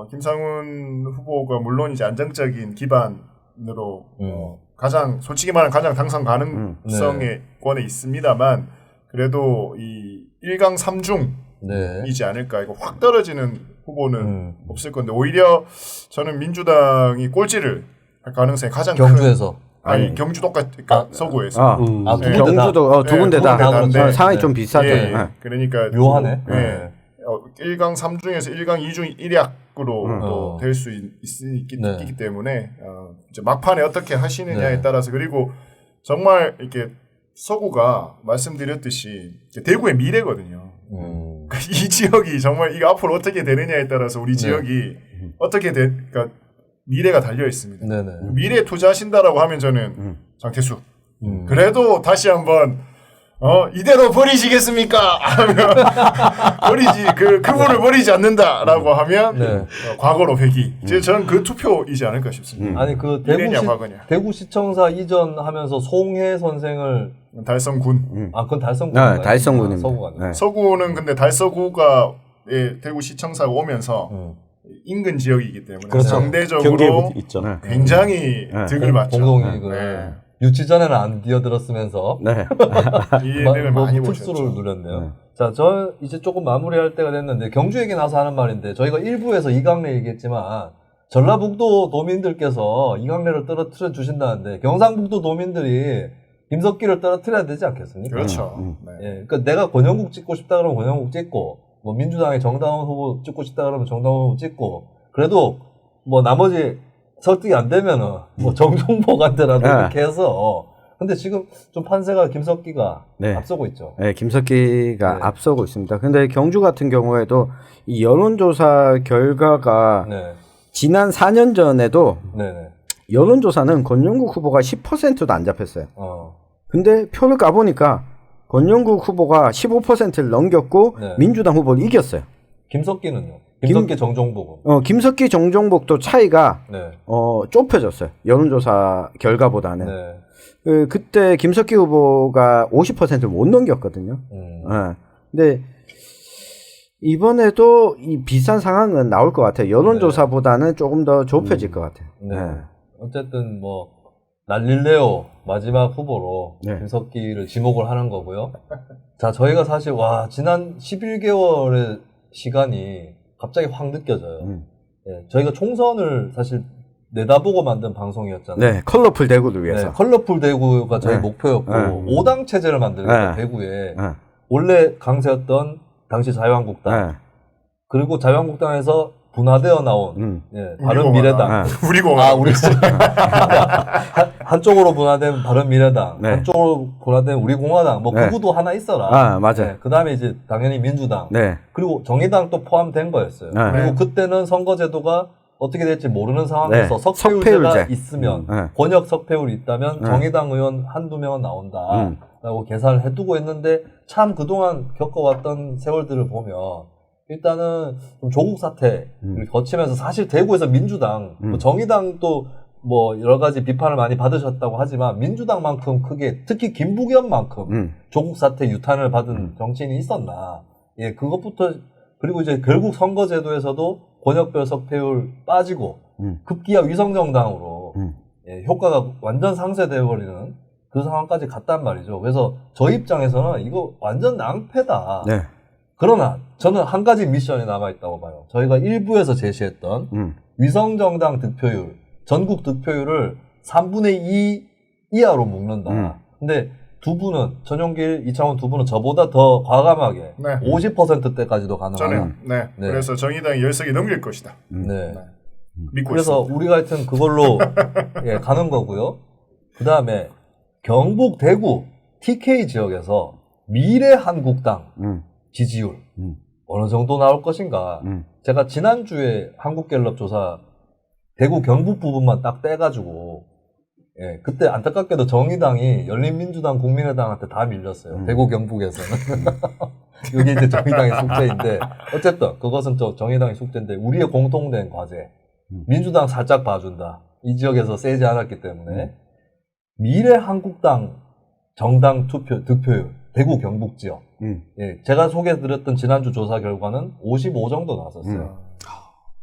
김상훈 후보가 물론 이제 안정적인 기반으로 가장 솔직히 말하면 가장 당선 가능성의 권에 있습니다만 그래도 이 1강 3중이지 않을까. 이거 확 떨어지는 후보는 없을 건데 오히려 저는 민주당이 꼴찌를 할 가능성이 가장 경주에서 아니 경주 똑같으니까 서구에서 두 네. 군데 다. 경주도 두 군데 다 다인데. 상황이 좀 비슷하죠. 예. 그러니까 묘하네. 또, 예. 1강 3중에서 1강 2중 1약으로 또 될 수 있기 때문에 이제 막판에 어떻게 하시느냐에 따라서 그리고 정말 이렇게 서구가 말씀드렸듯이 대구의 미래거든요. 이 지역이 정말 이거 앞으로 어떻게 되느냐에 따라서 우리 지역이 어떻게 그러니까 미래가 달려 있습니다. 네네. 미래에 투자하신다라고 하면 저는 장태수. 그래도 다시 한번 이대로 버리시겠습니까? 하면 버리지 그분을 버리지 않는다라고 하면 과거로 회귀. 저는 그 투표이지 않을까 싶습니다. 아니 그 미래냐 과거냐. 대구시청사 이전하면서 송해 선생을 달성군. 그건 달성군. 네, 달성군입니다. 서구가 아니에요. 네. 서구는 근데 달서구가 대구시청사가 오면서 인근 지역이기 때문에 그렇죠. 상대적으로 경계에 있죠. 굉장히 득을 받죠. 공동이익을 유치 전에는 안 뛰어들었으면서 네. 이해를 많이 풀수를 보셨죠. 누렸네요. 자, 저 이제 조금 마무리할 때가 됐는데 경주 얘기 나와서 하는 말인데 저희가 일부에서 이강래 얘기했지만 전라북도 도민들께서 이강래를 떨어뜨려 주신다는데 경상북도 도민들이 김석기를 떨어뜨려야 되지 않겠습니까? 그렇죠. 네. 예, 그러니까 내가 권영국 찍고 싶다 그러면 권영국 찍고 뭐 민주당의 정당원 후보 찍고 싶다 그러면 정당원 후보 찍고 그래도 뭐 나머지 설득이 안 되면은 뭐 정종복한테라도 이렇게 해서 근데 지금 좀 판세가 김석기가 앞서고 있죠. 네, 김석기가 네. 앞서고 있습니다. 근데 경주 같은 경우에도 이 여론조사 결과가 지난 4년 전에도 여론조사는 권영국 후보가 10%도 안 잡혔어요. 근데 표를 까보니까 권영국 후보가 15%를 넘겼고 민주당 후보를 이겼어요. 김석기는요? 김석기 정종복은? 김석기 정종복도 차이가 좁혀졌어요. 여론조사 결과보다는. 그때 김석기 후보가 50%를 못 넘겼거든요. 근데 이번에도 이 비슷한 상황은 나올 것 같아요. 여론조사보다는 조금 더 좁혀질 것 같아요. 어쨌든 뭐 날릴레오 마지막 후보로 김석기를 지목을 하는 거고요. 자, 저희가 사실 지난 11개월의 시간이 갑자기 확 느껴져요. 저희가 총선을 사실 내다보고 만든 방송이었잖아요. 네, 컬러풀 대구를 위해서. 컬러풀 대구가 저희 목표였고 5당 체제를 만들고 대구에 원래 강세였던 당시 자유한국당 그리고 자유한국당에서 분화되어 나온 바른미래당 우리공화당 한쪽으로 분화된 바른미래당 한쪽으로 분화된 우리공화당 뭐 구구도 하나 있어라. 맞아요. 그다음에 이제 당연히 민주당 그리고 정의당도 포함된 거였어요. 그리고 그때는 선거제도가 어떻게 될지 모르는 상황에서 석패율제가 있으면 권역 석패율이 있다면 정의당 의원 한두 명은 나온다라고 계산을 해두고 있는데 참 그동안 겪어왔던 세월들을 보면 일단은 좀 조국 사태를 거치면서 사실 대구에서 민주당, 뭐 정의당도 뭐 여러 가지 비판을 많이 받으셨다고 하지만 민주당만큼 크게 특히 김부겸만큼 조국 사태 유탄을 받은 정치인이 있었나? 예, 그것부터 그리고 이제 결국 선거제도에서도 권역별 석패율 빠지고 급기야 위성정당으로 효과가 완전 상쇄되어 버리는 그 상황까지 갔단 말이죠. 그래서 저 입장에서는 이거 완전 낭패다. 그러나 저는 한 가지 미션이 남아있다고 봐요. 저희가 일부에서 제시했던 위성정당 득표율, 전국 득표율을 3분의 2 이하로 묶는다. 근데 두 분은, 전용길, 이창훈 두 분은 저보다 더 과감하게 50%대까지도 가능하다. 그래서 정의당이 10석이 넘길 것이다. 믿고 그래서 있습니다. 우리가 하여튼 그걸로 가는 거고요. 그 다음에 경북, 대구, TK 지역에서 미래한국당 지지율 어느 정도 나올 것인가. 제가 지난주에 한국갤럽 조사 대구 경북 부분만 딱 떼가지고 예, 그때 안타깝게도 정의당이 열린민주당, 국민의당한테 다 밀렸어요. 대구 경북에서는. 이게 이제 정의당의 숙제인데 어쨌든 그것은 정의당의 숙제인데 우리의 공통된 과제. 민주당 살짝 봐준다. 이 지역에서 세지 않았기 때문에 미래한국당 정당 득표율 대구 경북 지역. 예, 제가 소개해드렸던 지난주 조사 결과는 55 정도 나왔었어요.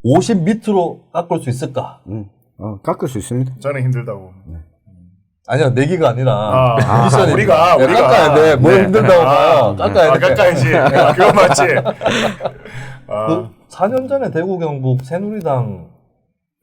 50 밑으로 깎을 수 있을까? 깎을 수 있습니다. 저는 힘들다고. 아니요, 내기가 아니라 미션이 우리가 깎아야 돼. 뭘 힘들다고 봐요. 깎아야 돼. 깎아야지. 그거 맞지. 그 4년 전에 대구 경북 새누리당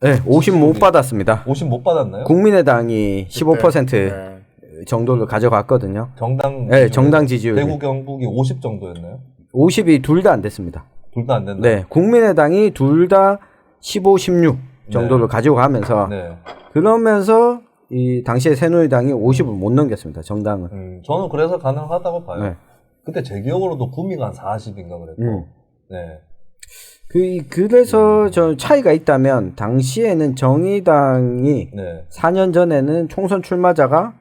네, 50 못 받았습니다. 50 못 받았나요? 국민의당이 15% 네. 정도를 가져갔거든요. 정당 네, 정당 지지율. 대구 경북이 50 정도였나요? 50이 둘 다 안 됐습니다. 둘 다 안 된다. 네, 국민의당이 둘 다 15, 16 정도를 가지고 가면서 네. 그러면서 이 당시에 새누리당이 50을 못 넘겼습니다. 정당은. 저는 그래서 가능하다고 봐요. 네. 그때 제 기억으로도 구미가 한 40인가 그랬고. 네. 그래서 저 차이가 있다면 당시에는 정의당이 네. 4년 전에는 총선 출마자가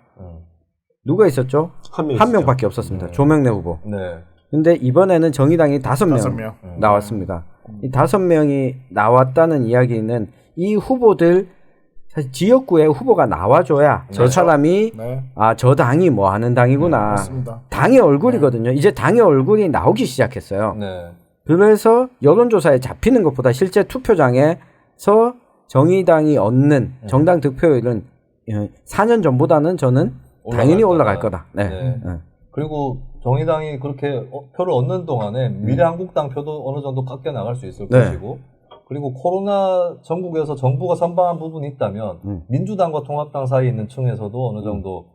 누가 있었죠? 한 명밖에 없었습니다. 조명래 후보. 네. 근데 이번에는 정의당이 5명 5명. 나왔습니다. 이 5명이 나왔다는 이야기는 이 후보들 사실 지역구에 후보가 나와줘야 저 사람이 네. 저 당이 뭐 하는 당이구나. 맞습니다. 당의 얼굴이거든요. 이제 당의 얼굴이 나오기 시작했어요. 네. 그래서 여론조사에 잡히는 것보다 실제 투표장에서 정의당이 얻는 정당 득표율은 4년 전보다는 저는 당연히 올라갈 거다. 네. 네. 그리고 정의당이 그렇게 표를 얻는 동안에 미래한국당 표도 어느 정도 깎여 나갈 수 있을 네. 것이고, 그리고 코로나 전국에서 정부가 선방한 부분이 있다면 민주당과 통합당 사이에 있는 층에서도 어느 정도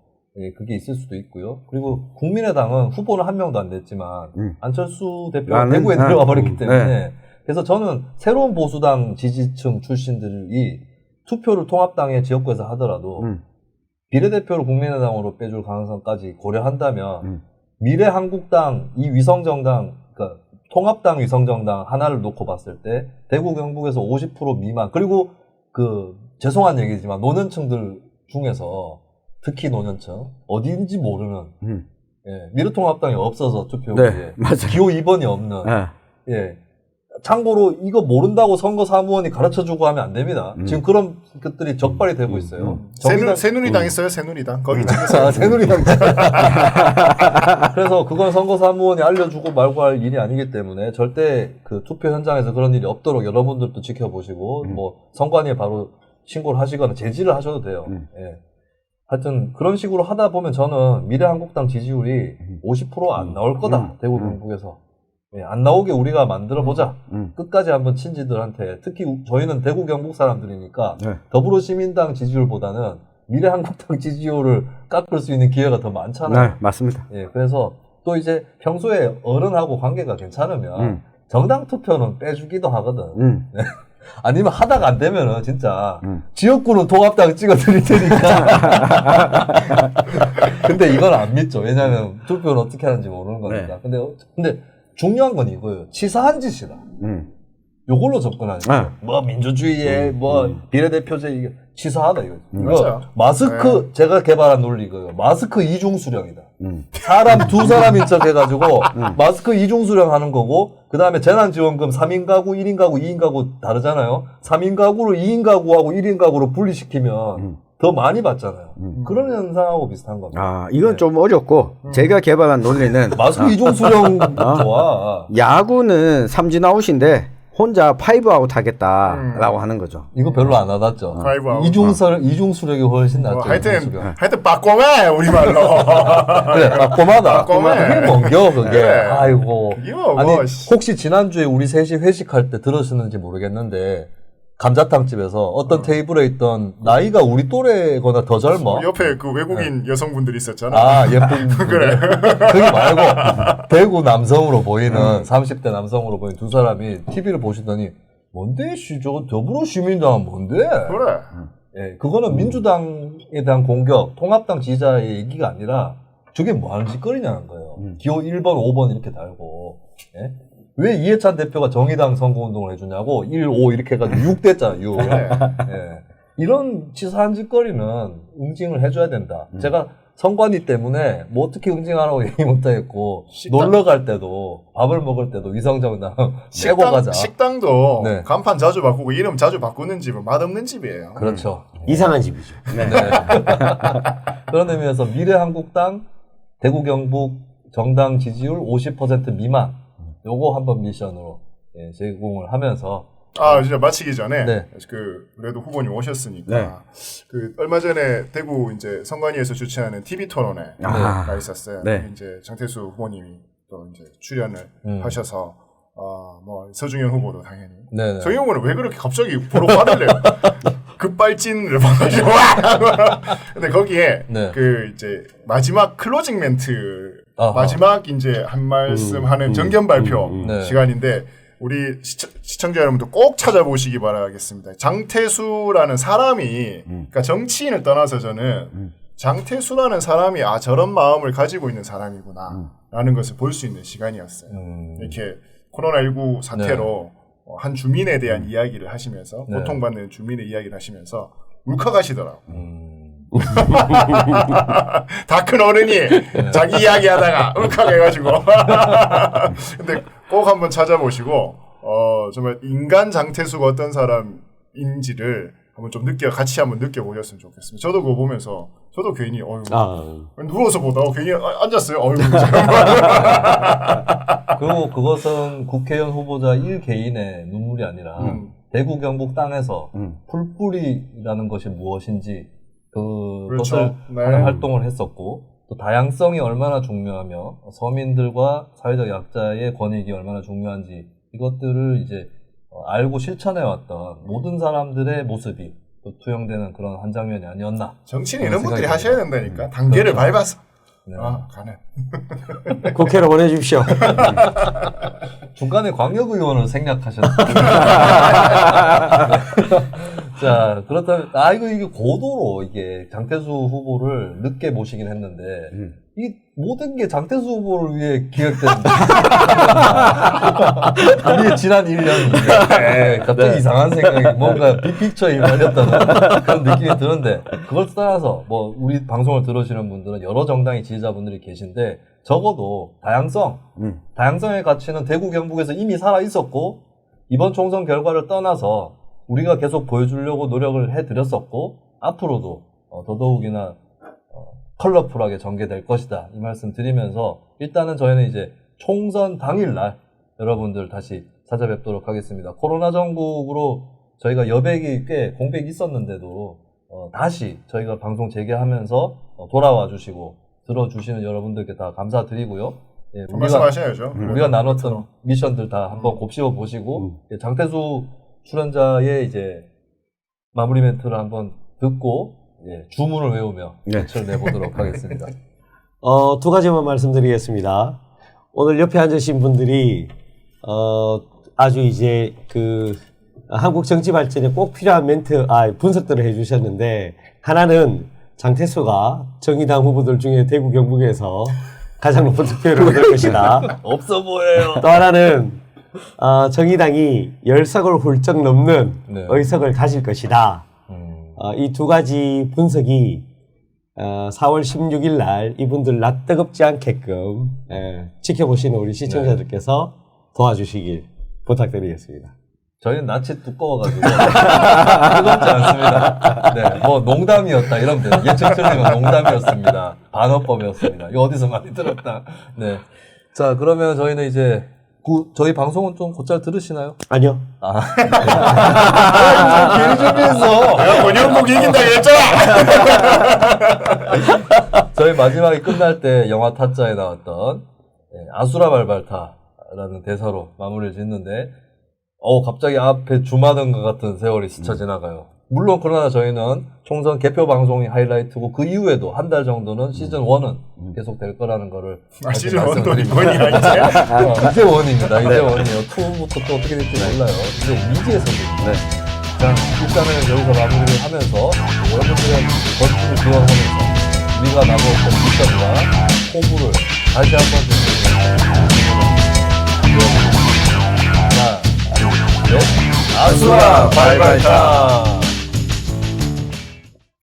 그게 있을 수도 있고요. 그리고 국민의당은 후보는 한 명도 안 냈지만 안철수 대표가 대구에 들어가 버렸기 때문에 네. 그래서 저는 새로운 보수당 지지층 출신들이 투표를 통합당의 지역구에서 하더라도 비례대표를 국민의당으로 빼줄 가능성까지 고려한다면 미래한국당 이 위성정당, 그러니까 통합당 위성정당 하나를 놓고 봤을 때 대구 경북에서 50% 미만, 그리고 그 죄송한 얘기지만 노년층들 중에서 특히 노년층 어디인지 모르는 미래통합당이 없어서 투표구에 네, 맞아요. 기호 2번이 없는 예. 참고로 이거 모른다고 선거사무원이 가르쳐주고 하면 안 됩니다. 지금 그런 것들이 적발이 되고 있어요. 새누리당 있어요, 새누리당. 거기 찍으세요. 새누리당. 그래서 그건 선거사무원이 알려주고 말고 할 일이 아니기 때문에 절대 그 투표 현장에서 그런 일이 없도록 여러분들도 지켜보시고 뭐 선관위에 바로 신고를 하시거나 제지를 하셔도 돼요. 예. 하여튼 그런 식으로 하다 보면 저는 미래한국당 지지율이 50% 안 나올 거다. 대구 경북에서. 예, 안 나오게 우리가 만들어보자. 끝까지 한번 친지들한테, 특히 저희는 대구 경북 사람들이니까 더불어시민당 지지율보다는 미래한국당 지지율을 깎을 수 있는 기회가 더 많잖아요. 네, 맞습니다. 예, 그래서 또 이제 평소에 어른하고 관계가 괜찮으면 정당 투표는 빼주기도 하거든. 네. 아니면 하다가 안 되면은 진짜 지역구는 통합당 찍어 드릴 테니까. 근데 이건 안 믿죠. 왜냐면 투표는 어떻게 하는지 모르는 거니까. 근데 중요한 건 이거예요. 치사한 짓이다. 요걸로 접근하니까. 뭐 민주주의에 뭐 비례대표제 이게 치사하다 이거. 이거 마스크 제가 개발한 논리 이거예요. 마스크 이중 수령이다. 사람 두 사람인 척 해가지고 마스크 이중 수령하는 거고, 그 다음에 재난지원금 3인 가구, 1인 가구, 2인 가구 다르잖아요. 3인 가구를 2인 가구하고 1인 가구로 분리시키면 더 많이 받잖아요. 그런 현상하고 비슷한 겁니다. 이건 좀 어렵고 제가 개발한 논리는 마스크 이중 수령 좋아. 야구는 삼진아웃인데 혼자 파이브아웃 하겠다라고 하는 거죠. 이거 별로 안 와닿죠. 파이브아웃. 이중 수령이 훨씬 낫죠. 하여튼 빠꼬매 우리말로. 그래, 빠꼬마다. 빠꼬매. 그게 뭔겨 그게. 그래. 아이고. 이거 아니 뭐, 혹시 지난주에 우리 셋이 회식할 때 들으셨는지 모르겠는데 감자탕 집에서 어떤 테이블에 있던 나이가 우리 또래거나 더 젊어. 옆에 그 외국인 여성분들이 있었잖아. 예쁜 그래. 그게 말고 대구 남성으로 보이는 30대 남성으로 보이는 두 사람이 TV를 보시더니 뭔데 저거 더불어시민당은 뭔데? 그래. 예, 그거는 민주당에 대한 공격, 통합당 지지자의 얘기가 아니라 저게 뭐 하는 짓거리냐는 거예요. 기호 1번, 5번 이렇게 달고. 예? 왜 이해찬 대표가 정의당 선거운동을 해주냐고 1, 5 이렇게 해가지고 6 됐잖아요. 6. 예. 이런 치사한 짓거리는 응징을 해줘야 된다. 제가 선관위 때문에 뭐 어떻게 응징하라고 얘기 못하겠고 놀러 갈 때도 밥을 먹을 때도 위성정당 떼고 가자. 식당도 네. 간판 자주 바꾸고 이름 자주 바꾸는 집은 맛없는 집이에요. 그렇죠. 이상한 집이죠. 네. 그런 의미에서 미래한국당 대구 경북 정당 지지율 50% 미만 요거 한번 미션으로 예, 제공을 하면서 진짜 마치기 전에 네. 그래도 후보님 오셨으니까 네. 얼마 전에 대구 이제 선관위에서 주최하는 TV 토론회가 있었어요. 네. 이제 장태수 후보님이 또 이제 출연을 하셔서 뭐 서중현 후보도 당연히. 네네. 서중현 후보는 왜 그렇게 갑자기 보러 화를 내요? 급발진을 봐가지고. 근데 거기에 네. 이제 마지막 클로징 멘트 아하. 마지막 이제 한 말씀 하는 정견 발표 네. 시간인데 우리 시청자 여러분들 꼭 찾아보시기 바라겠습니다. 장태수라는 사람이 그러니까 정치인을 떠나서 저는 장태수라는 사람이 저런 마음을 가지고 있는 사람이구나 라는 것을 볼 수 있는 시간이었어요. 이렇게 코로나19 사태로 한 주민에 대한 이야기를 하시면서 네. 고통받는 주민의 이야기를 하시면서 울컥하시더라고요. 다 큰 어른이 자기 이야기 하다가 울컥해가지고. 근데 꼭 한번 찾아보시고, 정말 인간 장태수가 어떤 사람인지를 한번 좀 같이 한번 느껴보셨으면 좋겠습니다. 저도 그거 보면서, 저도 괜히, 누워서 보다가 괜히 앉았어요. 그리고 그것은 국회의원 후보자 1개인의 눈물이 아니라 대구 경북 땅에서 풀뿌리라는 것이 무엇인지 그것을 그렇죠. 네. 하는 활동을 했었고 또 다양성이 얼마나 중요하며 서민들과 사회적 약자의 권익이 얼마나 중요한지 이것들을 이제 알고 실천해왔던 모든 사람들의 모습이 또 투영되는 그런 한 장면이 아니었나. 정치는 이런 분들이 하셔야 된다니까. 단계를 그렇죠. 밟아서. 네. 가네. 국회로 보내주십시오. 중간에 광역의원을 생략하셨다. 자, 그렇다면, 이게 고도로, 이게, 장태수 후보를 늦게 모시긴 했는데, 이 모든 게 장태수 후보를 위해 기획된, 우리의 지난 1년인데, 갑자기 이상한 생각이, 뭔가 빅픽처에 말렸다는 그런 느낌이 드는데, 그걸 떠나서, 우리 방송을 들으시는 분들은 여러 정당의 지지자분들이 계신데, 적어도 다양성의 가치는 대구 경북에서 이미 살아 있었고, 이번 총선 결과를 떠나서, 우리가 계속 보여주려고 노력을 해드렸었고 앞으로도 더더욱이나 컬러풀하게 전개될 것이다 이 말씀 드리면서 일단은 저희는 이제 총선 당일날 여러분들 다시 찾아뵙도록 하겠습니다. 코로나 전국으로 저희가 여백이 꽤 공백이 있었는데도 다시 저희가 방송 재개하면서 돌아와 주시고 들어주시는 여러분들께 다 감사드리고요. 예, 말씀하셔야죠. 우리가 나눴던 미션들 다 한번 곱씹어 보시고 장태수 출연자의 이제 마무리 멘트를 한번 듣고 주문을 외우며 끝을 내보도록 하겠습니다. 두 가지만 말씀드리겠습니다. 오늘 옆에 앉으신 분들이 아주 이제 한국 정치 발전에 꼭 필요한 분석들을 해주셨는데 하나는 장태수가 정의당 후보들 중에 대구 경북에서 가장 높은 득표율을 얻을 것이다. 없어 보여요. 또 하나는 정의당이 10석을 훌쩍 넘는 의석을 가질 것이다. 이 두 가지 분석이 4월 16일 날 이분들 낯 뜨겁지 않게끔 지켜보시는 우리 시청자들께서 도와주시길 부탁드리겠습니다. 저희는 낯이 두꺼워가지고 뜨겁지 않습니다. 네, 농담이었다 이러면 돼요. 예측 틀리면 농담이었습니다. 반어법이었습니다. 이거 어디서 많이 들었다. 네. 자, 그러면 저희는 이제 저희 방송은 좀 곧잘 들으시나요? 아니요. 괜히 준비했어. 내가 권영국 이긴다 했잖아. 저희 마지막에 끝날 때 영화 타짜에 나왔던 아수라 발발타라는 대사로 마무리를 짓는데 갑자기 앞에 주마등 것 같은 세월이 스쳐 지나가요. 물론 그러나 저희는 총선 개표 방송이 하이라이트고 그 이후에도 한 달 정도는 시즌 1은 계속 될 거라는 거를 시즌 1도 이번이야 이제. 이제 1입니다. 이제 1이에요. 2부터 또 어떻게 될지 몰라요. 이제 미지의 선택입니다. 자, 일단은 여기서 마무리를 하면서 여러분들의 건축을 기원하면서 우리가 나눴던 미션과 포부를 다시 한번 하나, 둘, 셋. 아수라 발발타.